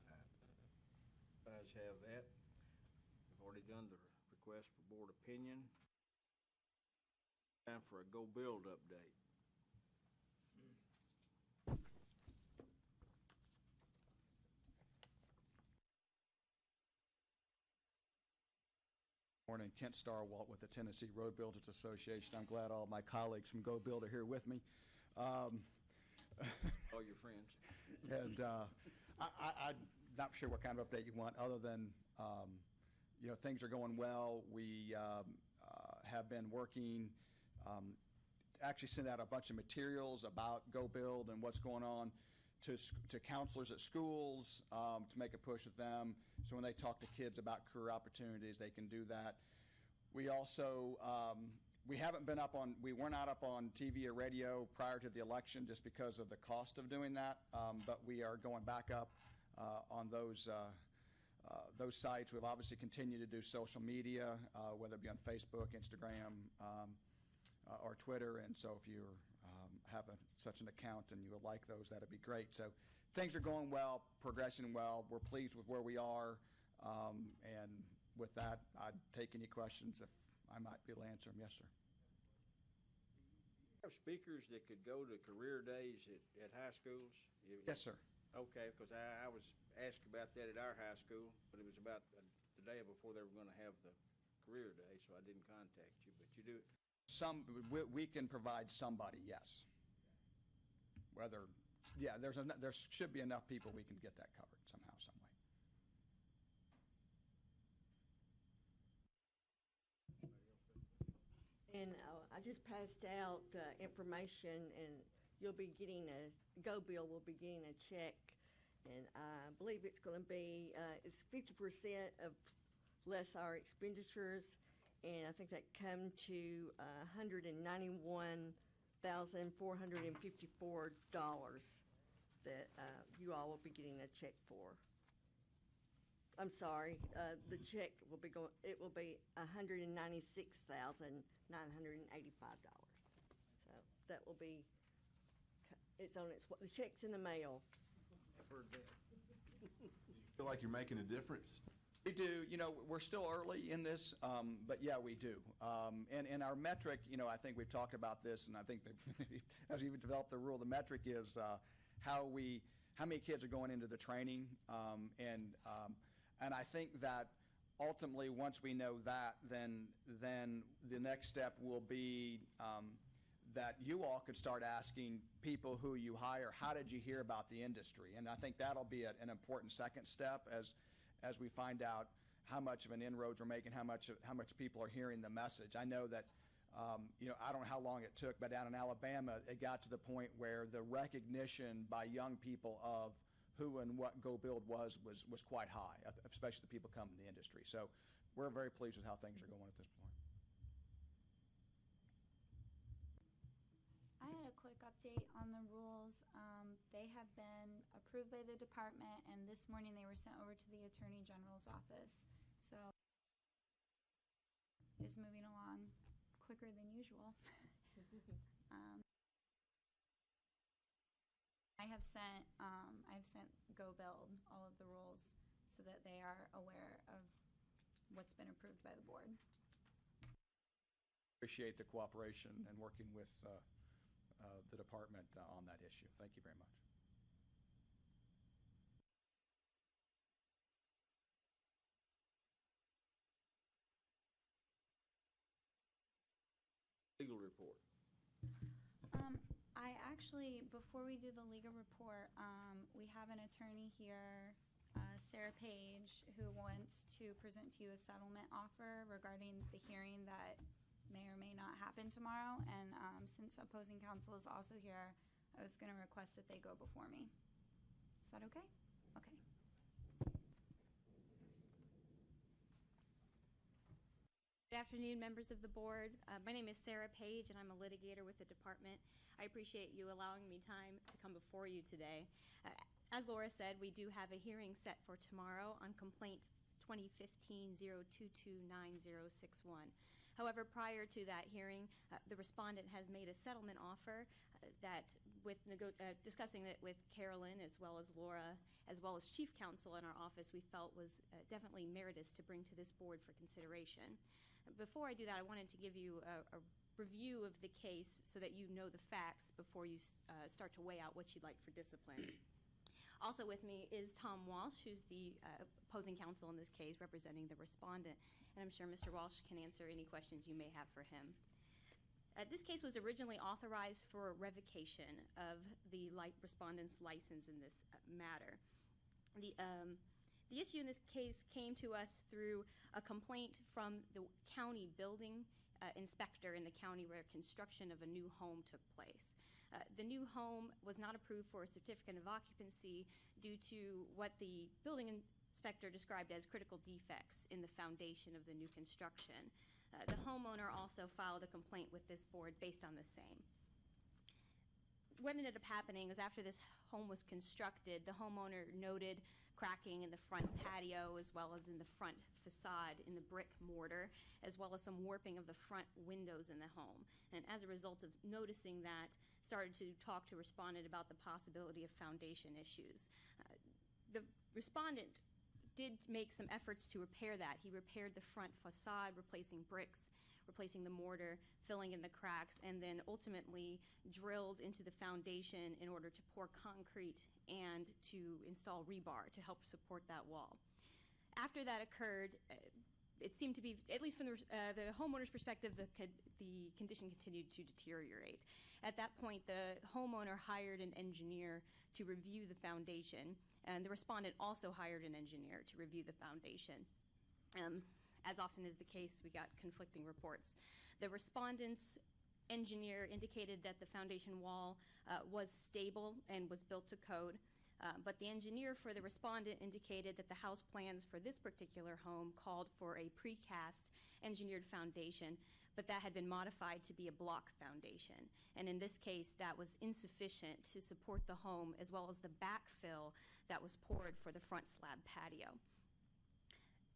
Ayes have that. We've already done the request for board opinion. Time for a Go Build update. Morning, Kent Starwalt with the Tennessee Road Builders Association. I'm glad all my colleagues from Go Build are here with me. All your friends. And I'm not sure what kind of update you want, other than, things are going well. We have been working, actually sent out a bunch of materials about Go Build and what's going on to counselors at schools to make a push with them. So when they talk to kids about career opportunities, they can do that. We also, we were not up on TV or radio prior to the election just because of the cost of doing that, but we are going back up on those those sites. We've obviously continued to do social media, whether it be on Facebook, Instagram, or Twitter. And so if you have such an account and you would like those, that'd be great. So things are going well, progressing well. We're pleased with where we are. And with that, I'd take any questions if I might be able to answer them. Yes, sir. Have speakers that could go to career days at high schools? Yes, sir. Okay, because I was asked about that at our high school, but it was about the day before they were going to have the career day, so I didn't contact you, but you do. We can provide somebody, yes. Whether, yeah, there should be enough people we can get that covered somehow, some way. And I just passed out information, and you'll be getting Go Bill will be getting a check, and I believe it's going to be it's 50% of less our expenditures, and I think that come to $191,454 that you all will be getting a check for. I'm sorry, the check will be going. It will be $196,985. So that will be. It's on its. The check's in the mail. I've heard that. Feel like you're making a difference? We do. You know, we're still early in this, but yeah, we do. And our metric, you know, I think we've talked about this, and I think that as we developed the rule, the metric is how many kids are going into the training, and I think that ultimately, once we know that, then the next step will be that you all could start asking people who you hire, how did you hear about the industry? And I think that'll be an important second step as we find out how much of an inroads we're making, how much people are hearing the message. I know that, you know, I don't know how long it took, but down in Alabama, it got to the point where the recognition by young people of who and what Go Build was quite high, especially the people coming in the industry. So we're very pleased with how things are going at this point. I had a quick update on the rules. They have been approved by the department, and this morning they were sent over to the Attorney General's office. So is moving along quicker than usual. I've sent Go Build all of the rules so that they are aware of what's been approved by the board. Appreciate the cooperation and working with the department on that issue. Thank you very much. Legal report. I actually, before we do the legal report, we have an attorney here, Sarah Page, who wants to present to you a settlement offer regarding the hearing that may or may not happen tomorrow. And since opposing counsel is also here, I was going to request that they go before me. Is that okay? Okay. Good afternoon, members of the board. My name is Sarah Page, and I'm a litigator with the department. I appreciate you allowing me time to come before you today. As Laura said, we do have a hearing set for tomorrow on complaint 2015-0229061. However, prior to that hearing, the respondent has made a settlement offer that, with discussing it with Carolyn as well as Laura, as well as chief counsel in our office, we felt was definitely meritorious to bring to this board for consideration. Before I do that, I wanted to give you a review of the case so that you know the facts before you start to weigh out what you'd like for discipline. Also with me is Tom Walsh, who's the opposing counsel in this case, representing the respondent, and I'm sure Mr. Walsh can answer any questions you may have for him. This case was originally authorized for revocation of the respondent's license in this matter. The issue in this case came to us through a complaint from the county building inspector in the county where construction of a new home took place. The new home was not approved for a certificate of occupancy due to what the building inspector described as critical defects in the foundation of the new construction. The homeowner also filed a complaint with this board based on the same. What ended up happening is after this home was constructed, the homeowner noted cracking in the front patio as well as in the front facade in the brick mortar, as well as some warping of the front windows in the home. And as a result of noticing that, started to talk to respondent about the possibility of foundation issues. The respondent did make some efforts to repair that. He repaired the front facade, replacing bricks, replacing the mortar, filling in the cracks, and then ultimately drilled into the foundation in order to pour concrete and to install rebar to help support that wall. After that occurred, it seemed to be, at least from the homeowner's perspective, the condition continued to deteriorate. At that point, the homeowner hired an engineer to review the foundation, and the respondent also hired an engineer to review the foundation. As often is the case, we got conflicting reports. The respondent's engineer indicated that the foundation wall was stable and was built to code, but the engineer for the respondent indicated that the house plans for this particular home called for a precast engineered foundation, but that had been modified to be a block foundation. And in this case, that was insufficient to support the home, as well as the backfill that was poured for the front slab patio.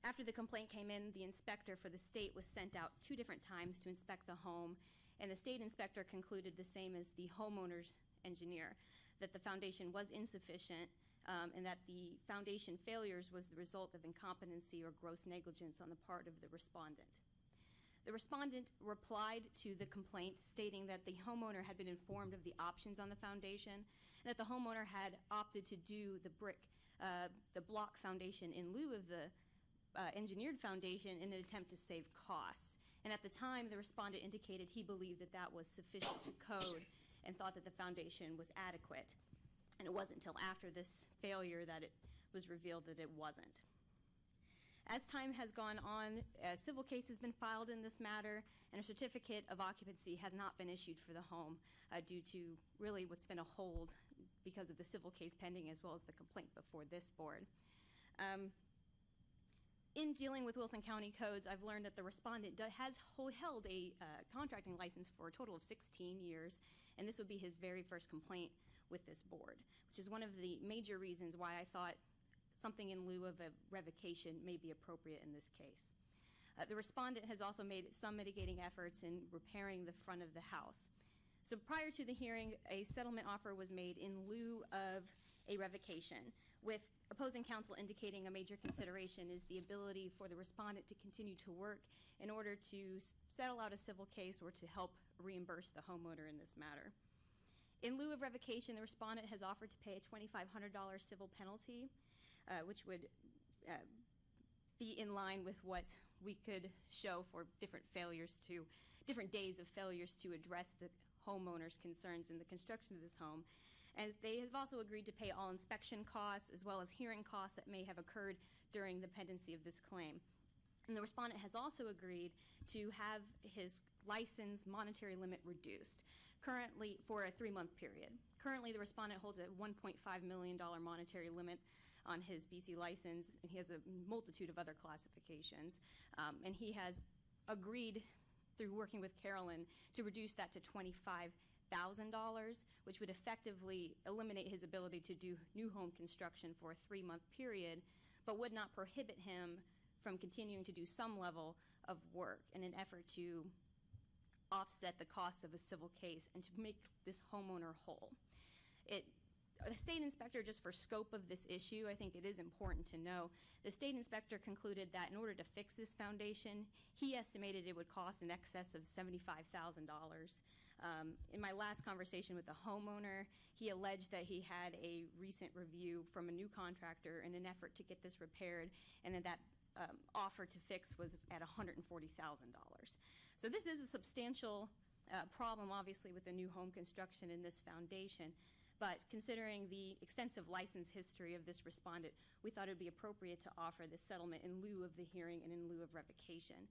After the complaint came in, the inspector for the state was sent out 2 different times to inspect the home, and the state inspector concluded the same as the homeowner's engineer, that the foundation was insufficient, and that the foundation failures was the result of incompetency or gross negligence on the part of the respondent. The respondent replied to the complaint stating that the homeowner had been informed of the options on the foundation, and that the homeowner had opted to do the block foundation in lieu of the engineered foundation in an attempt to save costs. And at the time, the respondent indicated he believed that that was sufficient to code and thought that the foundation was adequate. And it wasn't until after this failure that it was revealed that it wasn't. As time has gone on, a civil case has been filed in this matter, and a certificate of occupancy has not been issued for the home due to really what's been a hold because of the civil case pending as well as the complaint before this board. In dealing with Wilson County codes, I've learned that the respondent has held a contracting license for a total of 16 years, and this would be his very first complaint with this board, which is one of the major reasons why I thought something in lieu of a revocation may be appropriate in this case. The respondent has also made some mitigating efforts in repairing the front of the house. So prior to the hearing, a settlement offer was made in lieu of a revocation, with opposing counsel indicating a major consideration is the ability for the respondent to continue to work in order to settle out a civil case or to help reimburse the homeowner in this matter. In lieu of revocation, the respondent has offered to pay a $2,500 civil penalty, which would be in line with what we could show for different days of failures to address the homeowner's concerns in the construction of this home. And they have also agreed to pay all inspection costs as well as hearing costs that may have occurred during the pendency of this claim. And the respondent has also agreed to have his license monetary limit reduced, currently for a 3-month period. Currently, the respondent holds a $1.5 million monetary limit on his BC license, and he has a multitude of other classifications. And he has agreed, through working with Carolyn, to reduce that to $25,000, which would effectively eliminate his ability to do new home construction for a 3-month period, but would not prohibit him from continuing to do some level of work in an effort to offset the cost of a civil case and to make this homeowner whole. The state inspector, just for scope of this issue, I think it is important to know, the state inspector concluded that in order to fix this foundation, he estimated it would cost in excess of $75,000. In my last conversation with the homeowner, he alleged that he had a recent review from a new contractor in an effort to get this repaired, and that offer to fix was at $140,000. So this is a substantial problem, obviously, with the new home construction in this foundation. But considering the extensive license history of this respondent, we thought it would be appropriate to offer this settlement in lieu of the hearing and in lieu of revocation.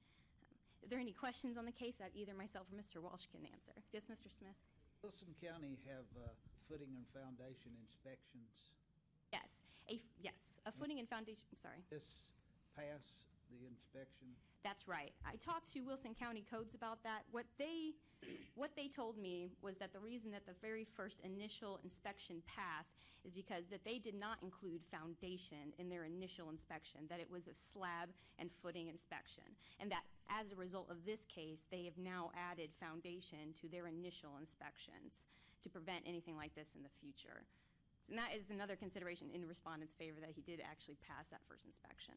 Are there any questions on the case that either myself or Mr. Walsh can answer? Yes, Mr. Smith? Wilson County have footing and foundation inspections. Yes, a footing and foundation, sorry. This pass the inspection? That's right. I talked to Wilson County Codes about that. What they told me was that the reason that the very first initial inspection passed is because that they did not include foundation in their initial inspection, that it was a slab and footing inspection, and that as a result of this case, they have now added foundation to their initial inspections to prevent anything like this in the future. And that is another consideration in respondent's favor, that he did actually pass that first inspection.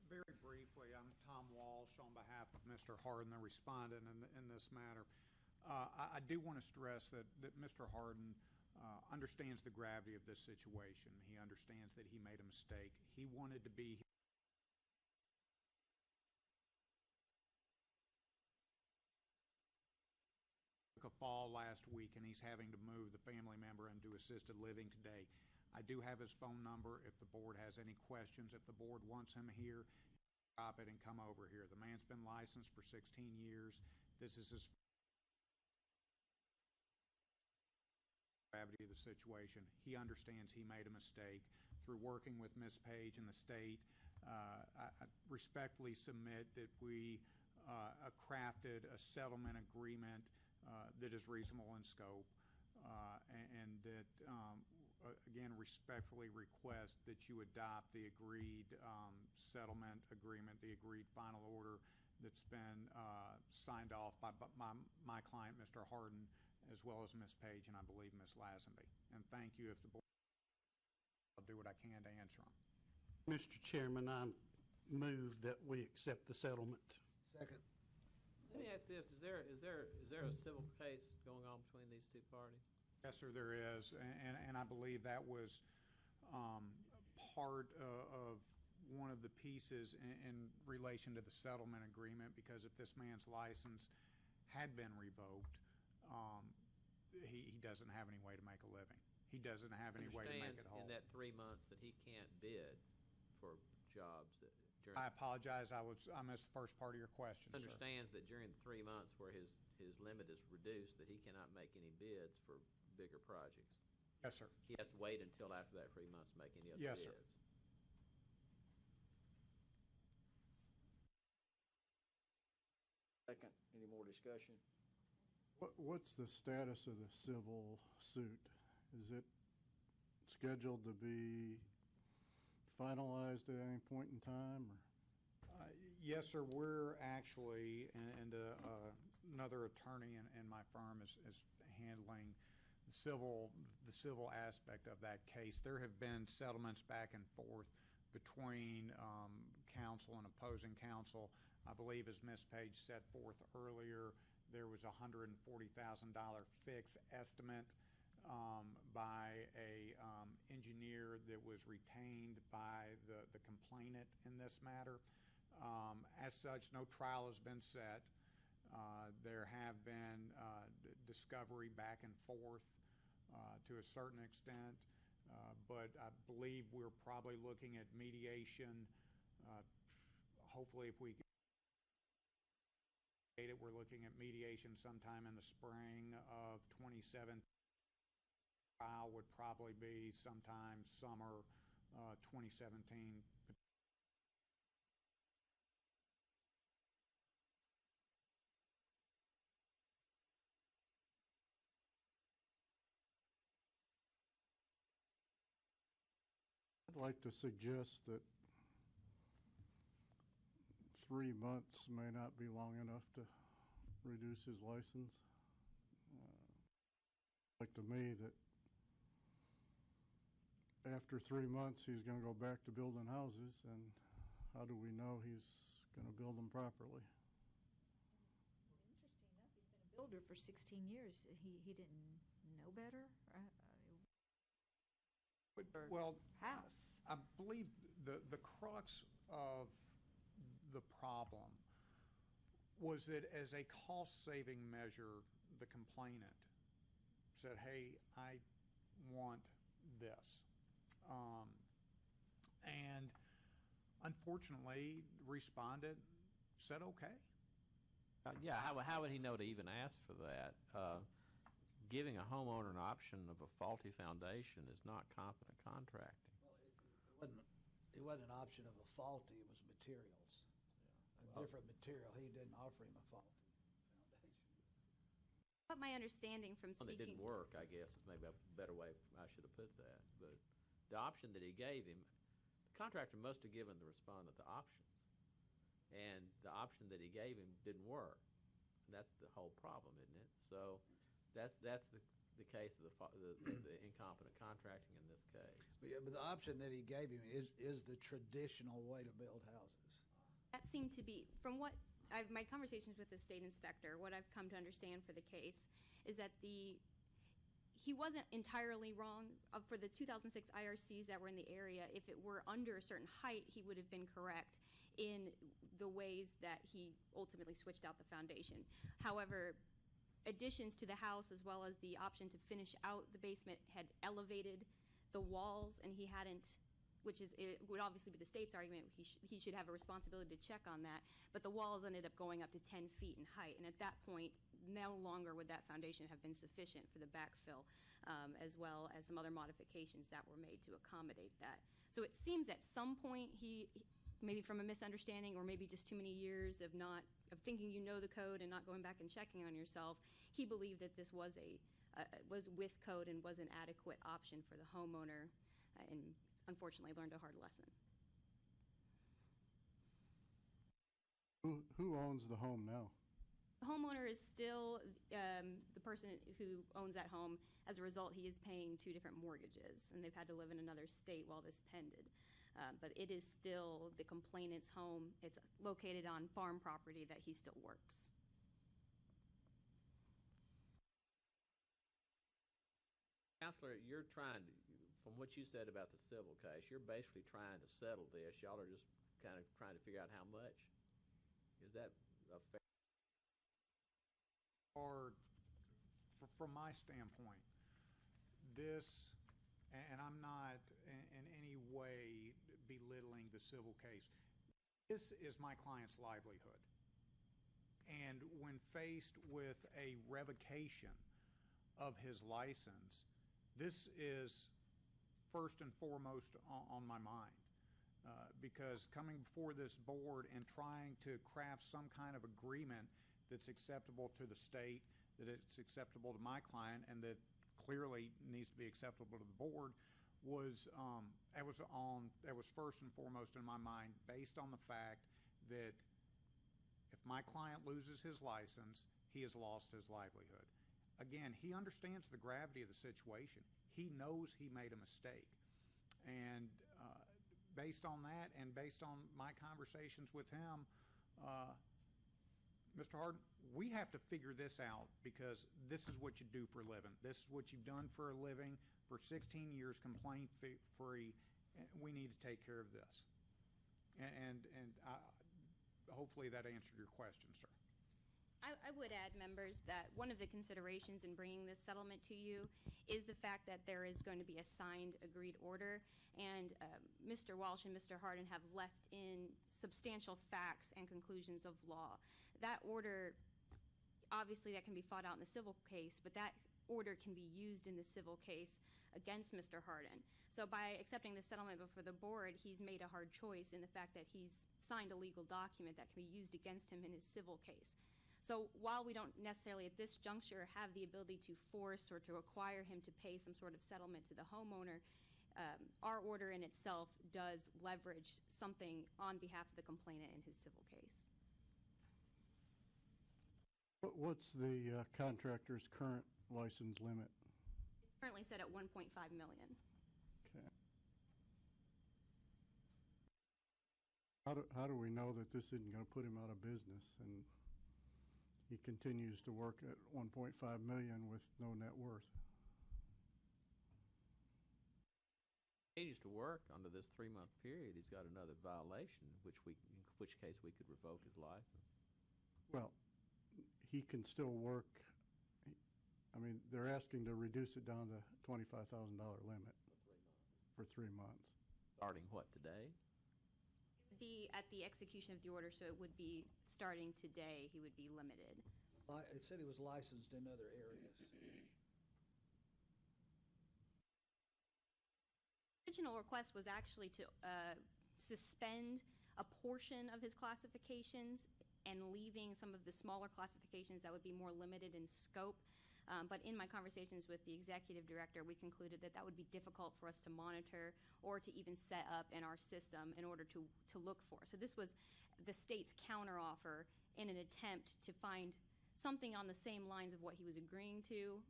Very briefly, I'm Tom Walsh on behalf of Mr. Harden, the respondent in this matter. I do want to stress that Mr. Harden understands the gravity of this situation. He understands that he made a mistake. He wanted to be a fall last week, and he's having to move the family member into assisted living today. I do have his phone number if the board has any questions. If the board wants him here, drop it and come over here. The man's been licensed for 16 years. This is his gravity of the situation. He understands he made a mistake. Through working with Ms. Page and the state, I respectfully submit that we crafted a settlement agreement that is reasonable in scope, and that again, respectfully request that you adopt the agreed settlement agreement, the agreed final order that's been signed off by my client, Mr. Harden, as well as Ms. Page and I believe Ms. Lazenby. And thank you. If the board, I'll do what I can to answer them. Mr. Chairman, I move that we accept the settlement. Second. Let me ask this: Is there a civil case going on between these two parties? Yes, sir, there is, and I believe that was part of one of the pieces in relation to the settlement agreement, because if this man's license had been revoked, he doesn't have any way to make a living. He doesn't have any way to make it whole. In that 3 months that he can't bid for jobs during. I apologize. I missed the first part of your question. Understands that during the 3 months where his limit is reduced, that he cannot make any bids for bigger projects. Yes, sir. He has to wait until after that 3 months to make any other Yes, bids. sir. Second, any more discussion? What's the status of the civil suit? Is it scheduled to be finalized at any point in time? Or? Yes, sir. We're actually, and another attorney in my firm is handling the civil aspect of that case. There have been settlements back and forth between counsel and opposing counsel. I believe, as Ms. Page set forth earlier, there was a $140,000 fixed estimate by a engineer that was retained by the complainant in this matter. As such, no trial has been set. There have been discovery back and forth to a certain extent, but I believe we're probably looking at mediation. Hopefully, if we get it, we're looking at mediation sometime in the spring of 2017. Trial would probably be sometime summer 2017. I'd like to suggest that 3 months may not be long enough to reduce his license. Like to me that after 3 months he's going to go back to building houses, and how do we know he's going to build them properly? Interesting enough, he's been a builder for 16 years. He didn't know better? Well, house. I believe the crux of the problem was that as a cost-saving measure, the complainant said, hey, I want this. And unfortunately, responded, said okay. Yeah, how would he know to even ask for that? Giving a homeowner an option of a faulty foundation is not competent contracting. Well, it wasn't It wasn't an option of a faulty, it was materials. A different material. He didn't offer him a faulty foundation. But my understanding from Well, it speaking. didn't work, I guess, is maybe a better way I should have put that. But the option that he gave him, the contractor must have given the respondent the options. And the option that he gave him didn't work. And that's the whole problem, isn't it? So that's the case of the incompetent contracting in this case. But the option that he gave him is the traditional way to build houses. That seemed to be, from what my conversations with the state inspector, what I've come to understand for the case is that he wasn't entirely wrong. For the 2006 IRCs that were in the area, if it were under a certain height, he would have been correct in the ways that he ultimately switched out the foundation. However, additions to the house, as well as the option to finish out the basement, had elevated the walls, and he hadn't, it would obviously be the state's argument, he should have a responsibility to check on that, but the walls ended up going up to 10 feet in height, and at that point, no longer would that foundation have been sufficient for the backfill, as well as some other modifications that were made to accommodate that. So it seems at some point he maybe from a misunderstanding or maybe just too many years of thinking you know the code and not going back and checking on yourself, he believed that this was with code and was an adequate option for the homeowner, and unfortunately learned a hard lesson. Who owns the home now? The homeowner is still the person who owns that home. As a result, he is paying 2 different mortgages, and they've had to live in another state while this pended. But it is still the complainant's home. It's located on farm property that he still works. Counselor, you're trying to, from what you said about the civil case, you're basically trying to settle this. Y'all are just kind of trying to figure out how much. Is that a fair? Or, from my standpoint, this, and I'm not in any way belittling the civil case, this is my client's livelihood. And when faced with a revocation of his license, this is first and foremost on my mind. Because coming before this board and trying to craft some kind of agreement that's acceptable to the state, that it's acceptable to my client, and that clearly needs to be acceptable to the board, was first and foremost in my mind, based on the fact that if my client loses his license, he has lost his livelihood. Again, he understands the gravity of the situation. He knows he made a mistake. And based on that, and based on my conversations with him, Mr. Harden, we have to figure this out, because this is what you do for a living. This is what you've done for a living for 16 years, complaint-free. We need to take care of this. And hopefully that answered your question, sir. I would add, members, that one of the considerations in bringing this settlement to you is the fact that there is going to be a signed agreed order, and Mr. Walsh and Mr. Harden have left in substantial facts and conclusions of law. That order, obviously that can be fought out in the civil case, but that order can be used in the civil case against Mr. Harden. So by accepting the settlement before the board, he's made a hard choice in the fact that he's signed a legal document that can be used against him in his civil case. So while we don't necessarily at this juncture have the ability to force or to require him to pay some sort of settlement to the homeowner, our order in itself does leverage something on behalf of the complainant in his civil case. What's the contractor's current license limit? It's currently set at $1.5 million. Okay. How do we know that this isn't going to put him out of business and he continues to work at $1.5 million with no net worth? He continues to work under this 3-month period. He's got another violation, in which case we could revoke his license. Well, he can still work. I mean, they're asking to reduce it down to $25,000 limit for 3 months. Starting what, today? It would be at the execution of the order, so it would be starting today. He would be limited. It said he was licensed in other areas. The original request was actually to suspend a portion of his classifications and leaving some of the smaller classifications that would be more limited in scope. But in my conversations with the executive director, we concluded that that would be difficult for us to monitor or to even set up in our system in order to look for. So this was the state's counteroffer in an attempt to find something on the same lines of what he was agreeing to,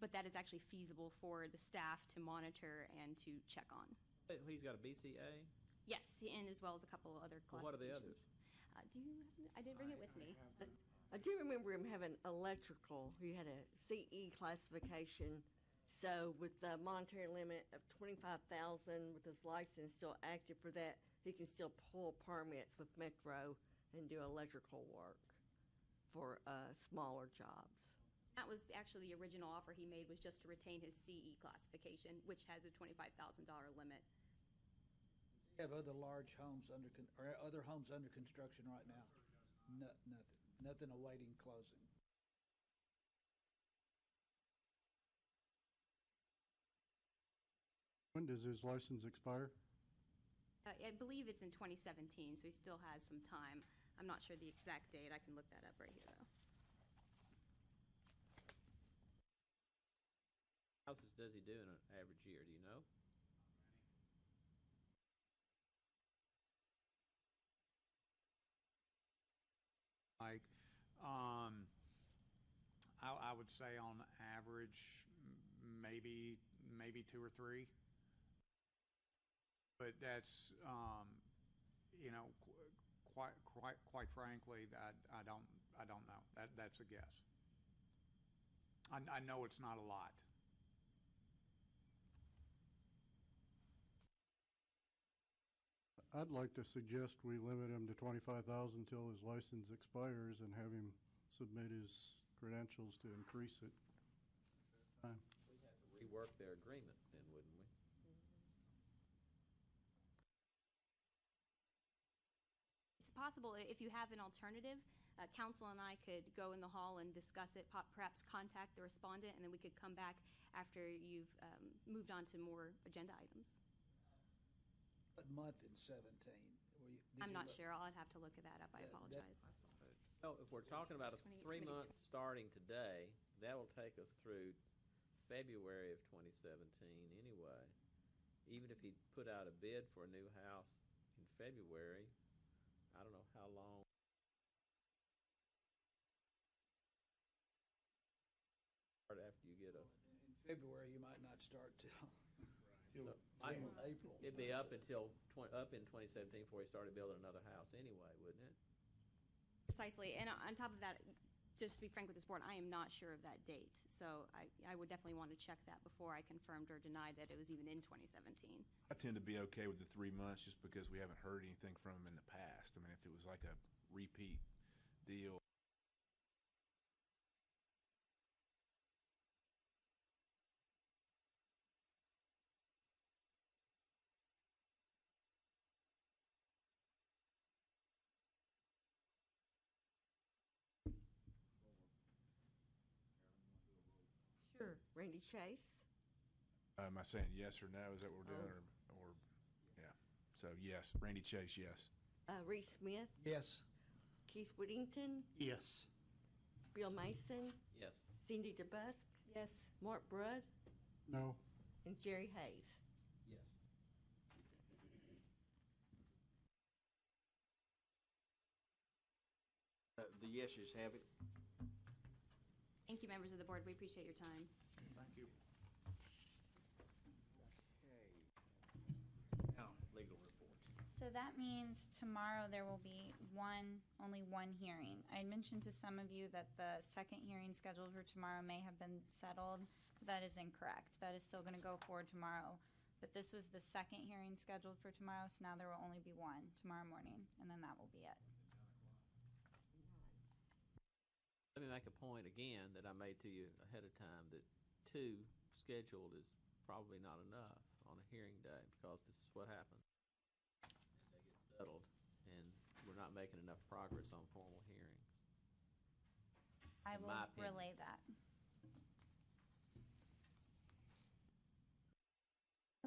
but that is actually feasible for the staff to monitor and to check on. He's got a BCA? Yes, and as well as a couple of other classifications. Well, what are the others? I didn't bring it with me. I do remember him having electrical. He had a CE classification. So with the monetary limit of $25,000, with his license still active for that, he can still pull permits with Metro and do electrical work for smaller jobs. That was actually the original offer he made, was just to retain his CE classification, which has a $25,000 limit. You have other large homes or other homes under construction right now? Nothing awaiting closing. When does his license expire? I believe it's in 2017, so he still has some time. I'm not sure the exact date. I can look that up right here, though. How houses does he do in an average year, do you know? Mike, I would say on average, maybe 2 or 3. But that's, quite frankly, I don't know. That's a guess. I know it's not a lot. I'd like to suggest we limit him to $25,000 until his license expires and have him submit his credentials to increase it. We'd have to rework their agreement then, wouldn't we? It's possible if you have an alternative, council and I could go in the hall and discuss it, perhaps contact the respondent, and then we could come back after you've moved on to more agenda items. What month in 17? I'm not sure. I'll have to look at that up. I apologize. Well, if we're talking about 3 months starting today, that will take us through February of 2017 anyway. Even if he put out a bid for a new house in February, I don't know how long. After you get a. In February, you might not start till. So April. It'd be up in 2017 before he started building another house anyway, wouldn't it? Precisely. And on top of that, just to be frank with this board, I am not sure of that date. So I would definitely want to check that before I confirmed or denied that it was even in 2017. I tend to be okay with the 3 months just because we haven't heard anything from him in the past. I mean, if it was like a repeat deal. Sure. Randy Chase? Am I saying yes or no? Is that what we're doing? Or yeah. So yes. Randy Chase, yes. Reese Smith? Yes. Keith Whittington? Yes. Bill Mason? Yes. Cindy DeBusk? Yes. Mark Brudd? No. And Jerry Hayes? Yes. The yeses have it. Thank you, members of the board. We appreciate your time. Thank you. Now, legal report. So that means tomorrow there will be only one hearing. I had mentioned to some of you that the second hearing scheduled for tomorrow may have been settled. That is incorrect. That is still going to go forward tomorrow. But this was the second hearing scheduled for tomorrow, so now there will only be one tomorrow morning, and then that will be it. Let me make a point again that I made to you ahead of time, that 2 scheduled is probably not enough on a hearing day, because this is what happens. They get settled, and we're not making enough progress on formal hearings. I In will my opinion. relay that.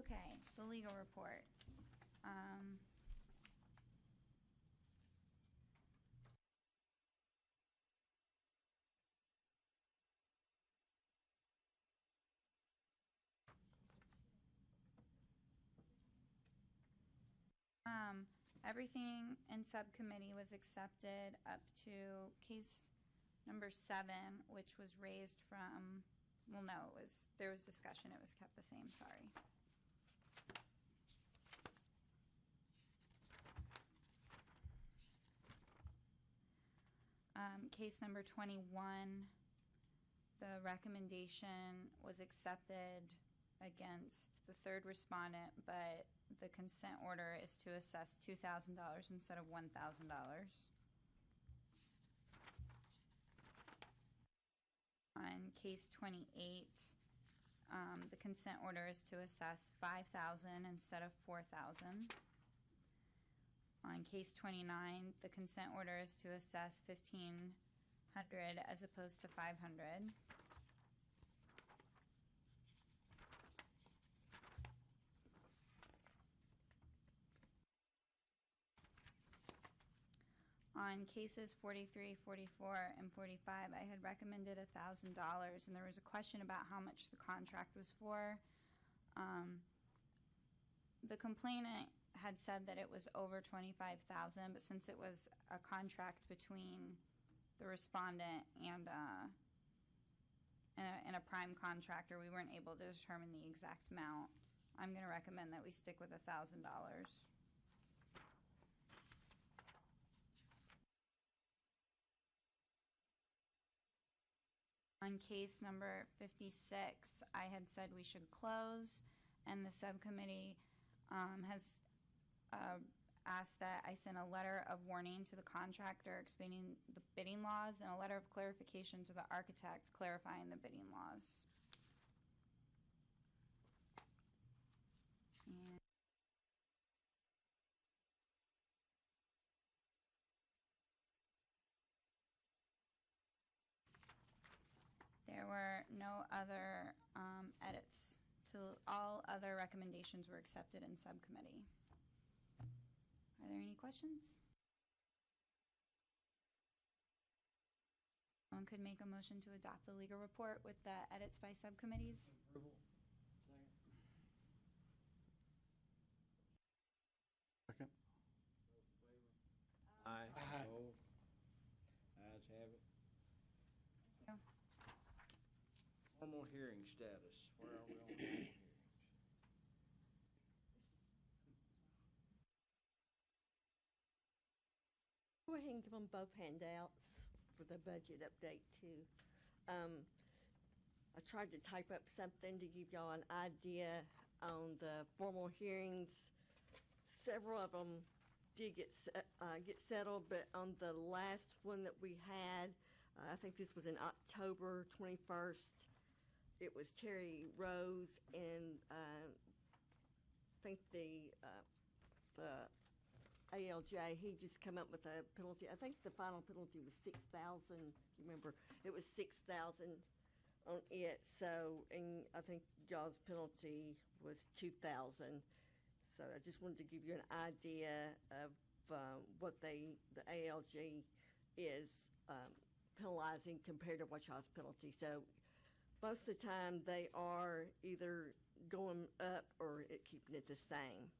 Okay, the legal report. Everything in subcommittee was accepted up to case number 7, which was raised from, well, no, there was discussion, it was kept the same, sorry. Case number 21, the recommendation was accepted against the third respondent, but the consent order is to assess $2,000 instead of $1,000. On case 28, the consent order is to assess $5,000 instead of $4,000. On case 29, the consent order is to assess $1,500 as opposed to $500. On cases 43, 44, and 45, I had recommended $1,000, and there was a question about how much the contract was for. The complainant had said that it was over $25,000, but since it was a contract between the respondent and a prime contractor, we weren't able to determine the exact amount. I'm going to recommend that we stick with $1,000. On case number 56, I had said we should close, and the subcommittee has asked that I send a letter of warning to the contractor explaining the bidding laws and a letter of clarification to the architect clarifying the bidding laws. And there were no other edits. All other recommendations were accepted in subcommittee. Are there any questions? One could make a motion to adopt the legal report with the edits by subcommittees. Approval. Second. Aye. Opposed? Ayes have it. Yeah. Formal hearing status. Where are we on formal hearings? Go ahead and give them both handouts for the budget update too. I tried to type up something to give y'all an idea on the formal hearings. Several of them did get settled, but on the last one that we had, I think this was in October 21st, it was Terry Rose, and I think the ALJ, he just come up with a penalty. I think the final penalty was $6,000. Remember, it was $6,000 on it. So, and I think y'all's penalty was $2,000. So I just wanted to give you an idea of what the ALJ is penalizing compared to what y'all's penalty. So most of the time they are either going up or keeping it the same.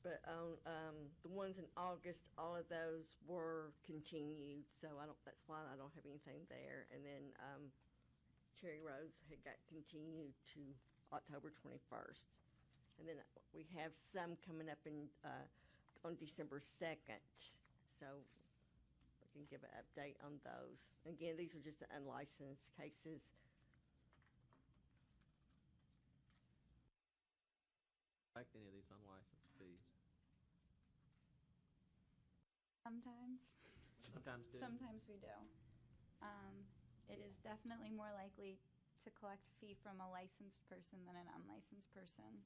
But on the ones in August, all of those were continued, so that's why I don't have anything there. And then Cherry Rose had got continued to October 21st. And then we have some coming up on December 2nd, so we can give an update on those. Again, these are just the unlicensed cases. Like any of these unlicensed fees? Sometimes. Sometimes do. Sometimes we do. It is definitely more likely to collect a fee from a licensed person than an unlicensed person.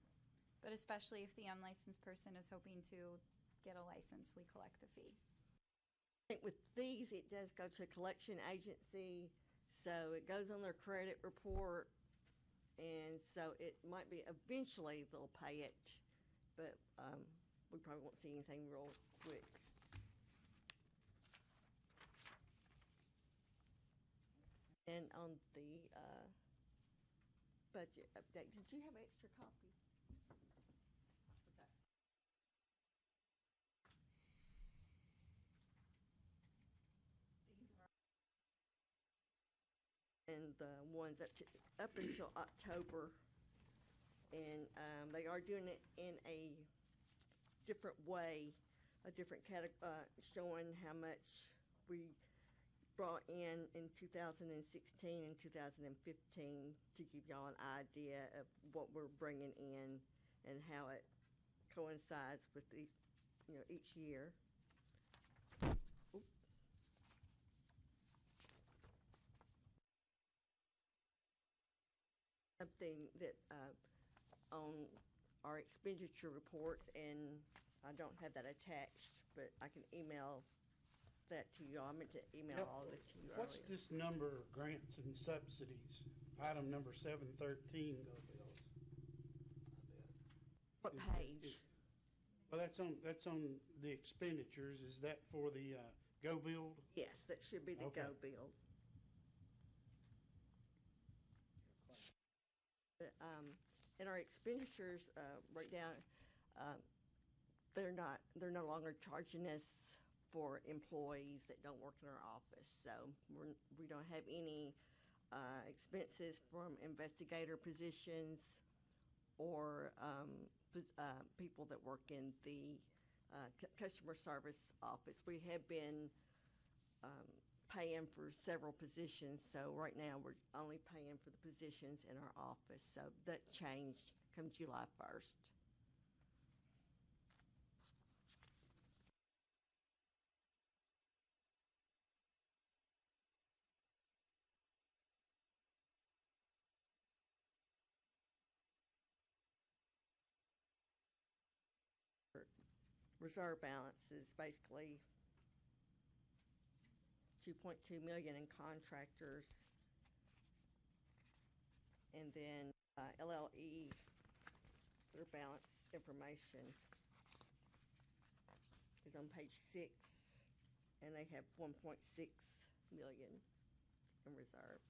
But especially if the unlicensed person is hoping to get a license, we collect the fee. I think with these, it does go to a collection agency, so it goes on their credit report, And so it might be eventually they'll pay it, but we probably won't see anything real quick. And on the budget update, did you have an extra copy? And the ones up until October, and they are doing it in a different way, a different showing how much we brought in 2016 and 2015 to give y'all an idea of what we're bringing in and how it coincides with each year. Something that on our expenditure reports, and I don't have that attached, but I can email that to you. I meant to email all this to you What's earlier. this number, grants and subsidies, item number 713? What page? Well, that's on the expenditures. Is that for the Go Build? Yes, that should be the Okay. Go Build. In our expenditures right now, they're no longer charging us for employees that don't work in our office. So we don't have any expenses from investigator positions or people that work in the customer service office. We have been paying for several positions, so right now we're only paying for the positions in our office. So that changed come July 1st. Reserve balance is basically $2.2 million in contractors, and then LLE, their balance information is on page 6, and they have $1.6 million in reserve.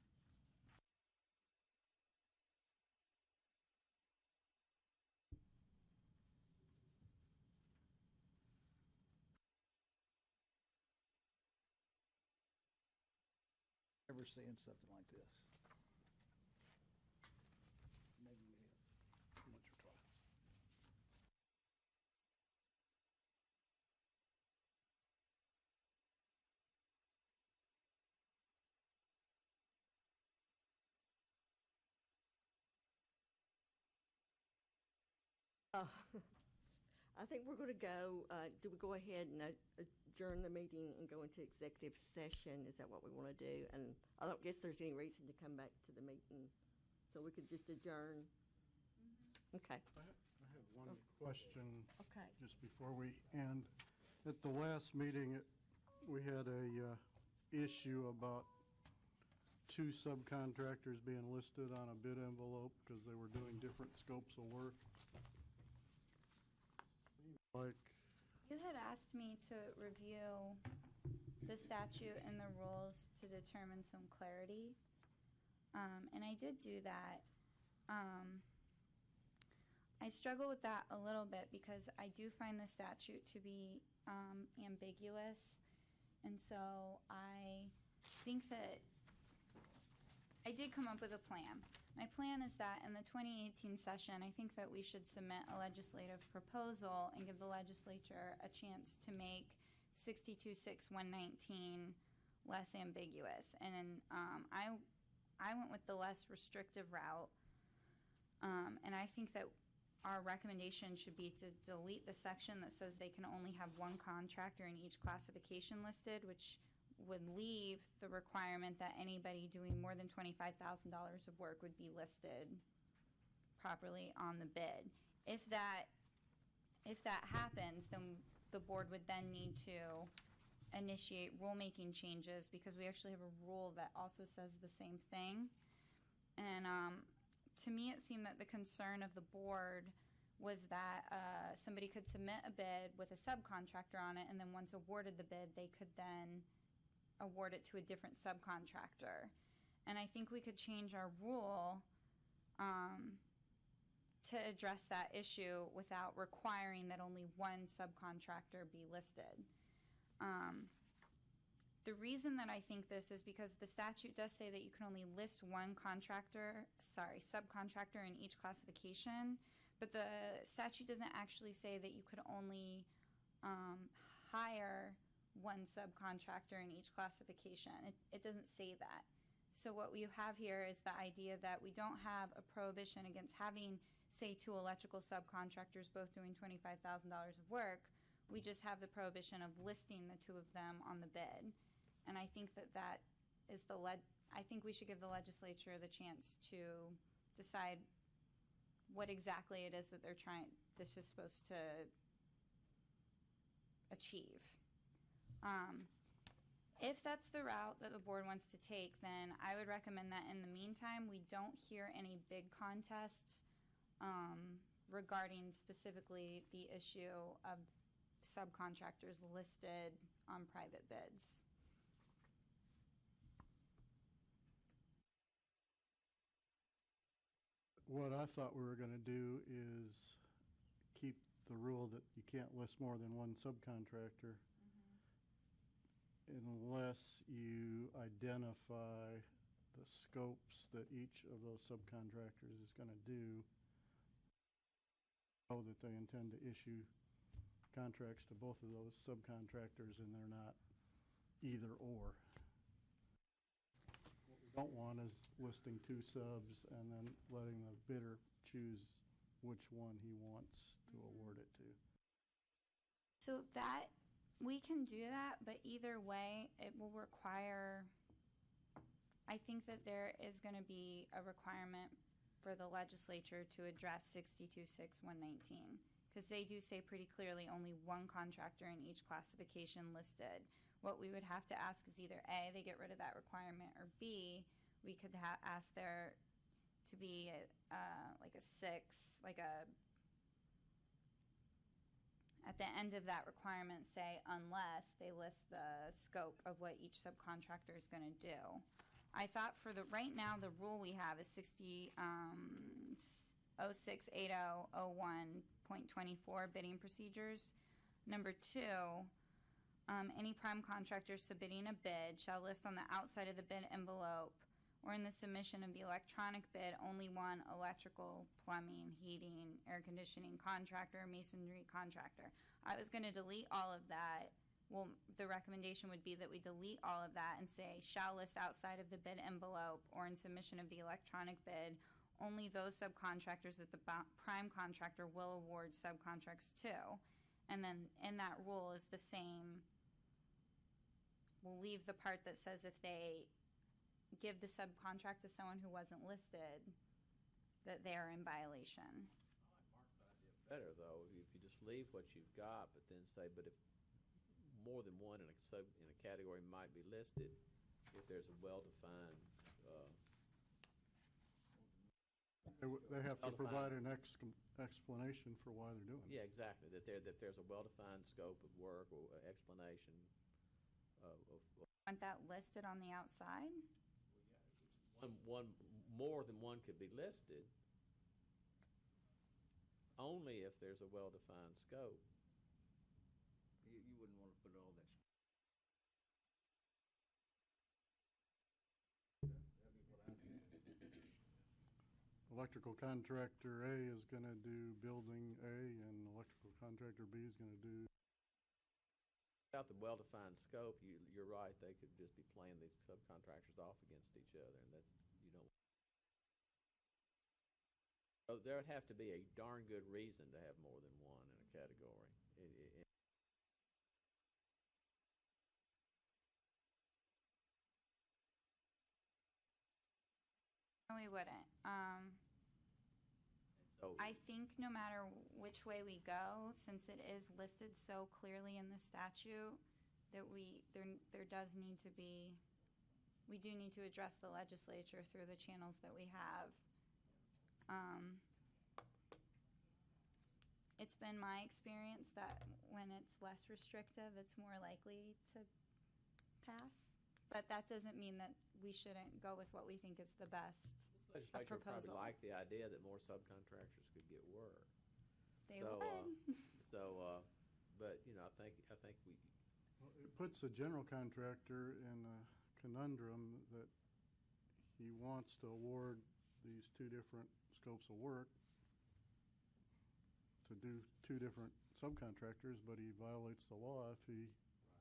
Ever seeing something like this? Maybe we have. Once or twice. I think we're going to go, do we go ahead and adjourn the meeting and go into executive session? Is that what we want to do? And I don't guess there's any reason to come back to the meeting, so we could just adjourn. Okay. I have one question. Okay. Just before we end. At the last meeting, we had a issue about 2 subcontractors being listed on a bid envelope because they were doing different scopes of work. Like, You had asked me to review the statute and the rules to determine some clarity, and I did do that. I struggle with that a little bit because I do find the statute to be ambiguous, and so I think that I did come up with a plan. My plan is that in the 2018 session, I think that we should submit a legislative proposal and give the legislature a chance to make 62.6.119 less ambiguous. And I went with the less restrictive route, and I think that our recommendation should be to delete the section that says they can only have one contractor in each classification listed, which would leave the requirement that anybody doing more than $25,000 of work would be listed properly on the bid. If that happens, then the board would then need to initiate rulemaking changes because we actually have a rule that also says the same thing. And to me, it seemed that the concern of the board was that somebody could submit a bid with a subcontractor on it, and then once awarded the bid, they could then award it to a different subcontractor. And I think we could change our rule to address that issue without requiring that only one subcontractor be listed. The reason that I think this is because the statute does say that you can only list one subcontractor in each classification, but the statute doesn't actually say that you could only hire one subcontractor in each classification. It doesn't say that. So what we have here is the idea that we don't have a prohibition against having, say, 2 electrical subcontractors both doing $25,000 of work. We just have the prohibition of listing the 2 of them on the bid. And I think that is I think we should give the legislature the chance to decide what exactly it is that this is supposed to achieve. If that's the route that the board wants to take, then I would recommend that in the meantime, we don't hear any big contests regarding specifically the issue of subcontractors listed on private bids. What I thought we were going to do is keep the rule that you can't list more than one subcontractor unless you identify the scopes that each of those subcontractors is going to do, so that they intend to issue contracts to both of those subcontractors and they're not either or. What we don't want is listing 2 subs and then letting the bidder choose which one he wants to award it to. So that, we can do that, but either way, it will require, I think that there is going to be a requirement for the legislature to address 62.6.119, because they do say pretty clearly only one contractor in each classification listed. What we would have to ask is either A, they get rid of that requirement, or B, we could ask there to be like a 6, like at the end of that requirement say unless they list the scope of what each subcontractor is going to do. I thought for right now the rule we have is 068001.24 bidding procedures. Number 2, any prime contractor submitting a bid shall list on the outside of the bid envelope or in the submission of the electronic bid only one electrical, plumbing, heating, air conditioning contractor, masonry contractor. I was going to delete all of that. Well, the recommendation would be that we delete all of that and say shall list outside of the bid envelope or in submission of the electronic bid only those subcontractors that the prime contractor will award subcontracts to. And then in that rule is the same. We'll leave the part that says if they give the subcontract to someone who wasn't listed, that they are in violation. Better, though, if you just leave what you've got, but then say, but if more than one in a category might be listed, if there's a well-defined they have to provide an explanation for why they're doing it. Yeah, exactly. That there's a well-defined scope of work or explanation of Want that listed on the outside? One more than one could be listed only if there's a well-defined scope. You wouldn't want to put all that. Electrical contractor A is going to do building A, and electrical contractor B is going to do. Without the well-defined scope, you're right. They could just be playing these subcontractors off against each other, and that's you don't. So there would have to be a darn good reason to have more than one in a category. No, we wouldn't. I think no matter which way we go, since it is listed so clearly in the statute, that there does need to be, we do need to address the legislature through the channels that we have It's been my experience that when it's less restrictive, it's more likely to pass. But that doesn't mean that we shouldn't go with what we think is the best Legislature would probably proposal. like the idea that more subcontractors could get work. They So, would. But, I think we, Well, it puts the general contractor in a conundrum that he wants to award these two different scopes of work to do two different subcontractors, but he violates the law if he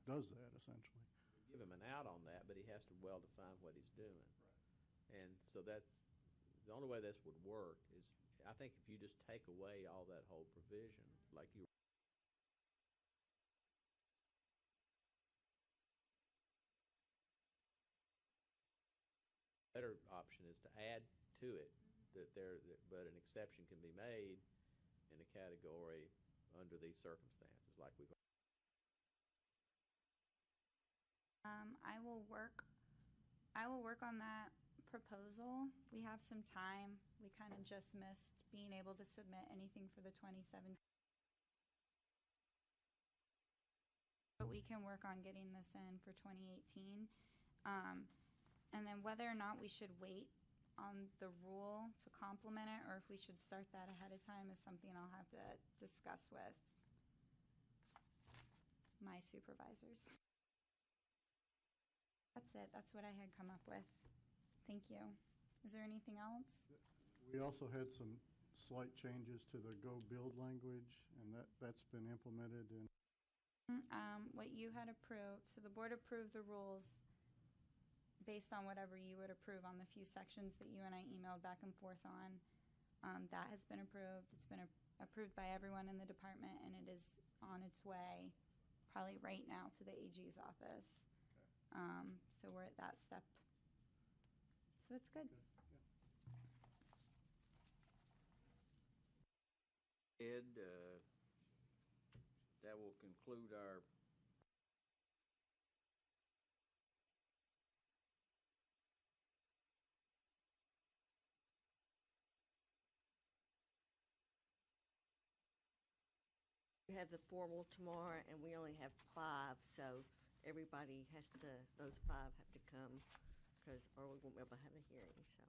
does that, essentially. give him an out on that, but he has to well define what he's doing. And so that's, the only way this would work is, I think if you just take away all that whole provision, like you better option is to add to it but an exception can be made in a category under these circumstances, like we've. I will work on that proposal. We have some time. We kind of just missed being able to submit anything for the 2017. But we can work on getting this in for 2018. And then whether or not we should wait on the rule to complement it, or if we should start that ahead of time, is something I'll have to discuss with my supervisors. That's it. That's what I had come up with. Thank you. Is there anything else? We also had some slight changes to the go build language, and that's been implemented in. What you had approved, so the board approved the rules based on whatever you would approve on the few sections that you and I emailed back and forth on. That has been approved. It's been approved by everyone in the department, and it is on its way, probably right now, to the AG's office. Okay. So we're at that step. So it's good. Ed, that will conclude our We have the formal tomorrow, and we only have 5, so everybody has to, those 5 have to come, or we won't be able to have a hearing, so.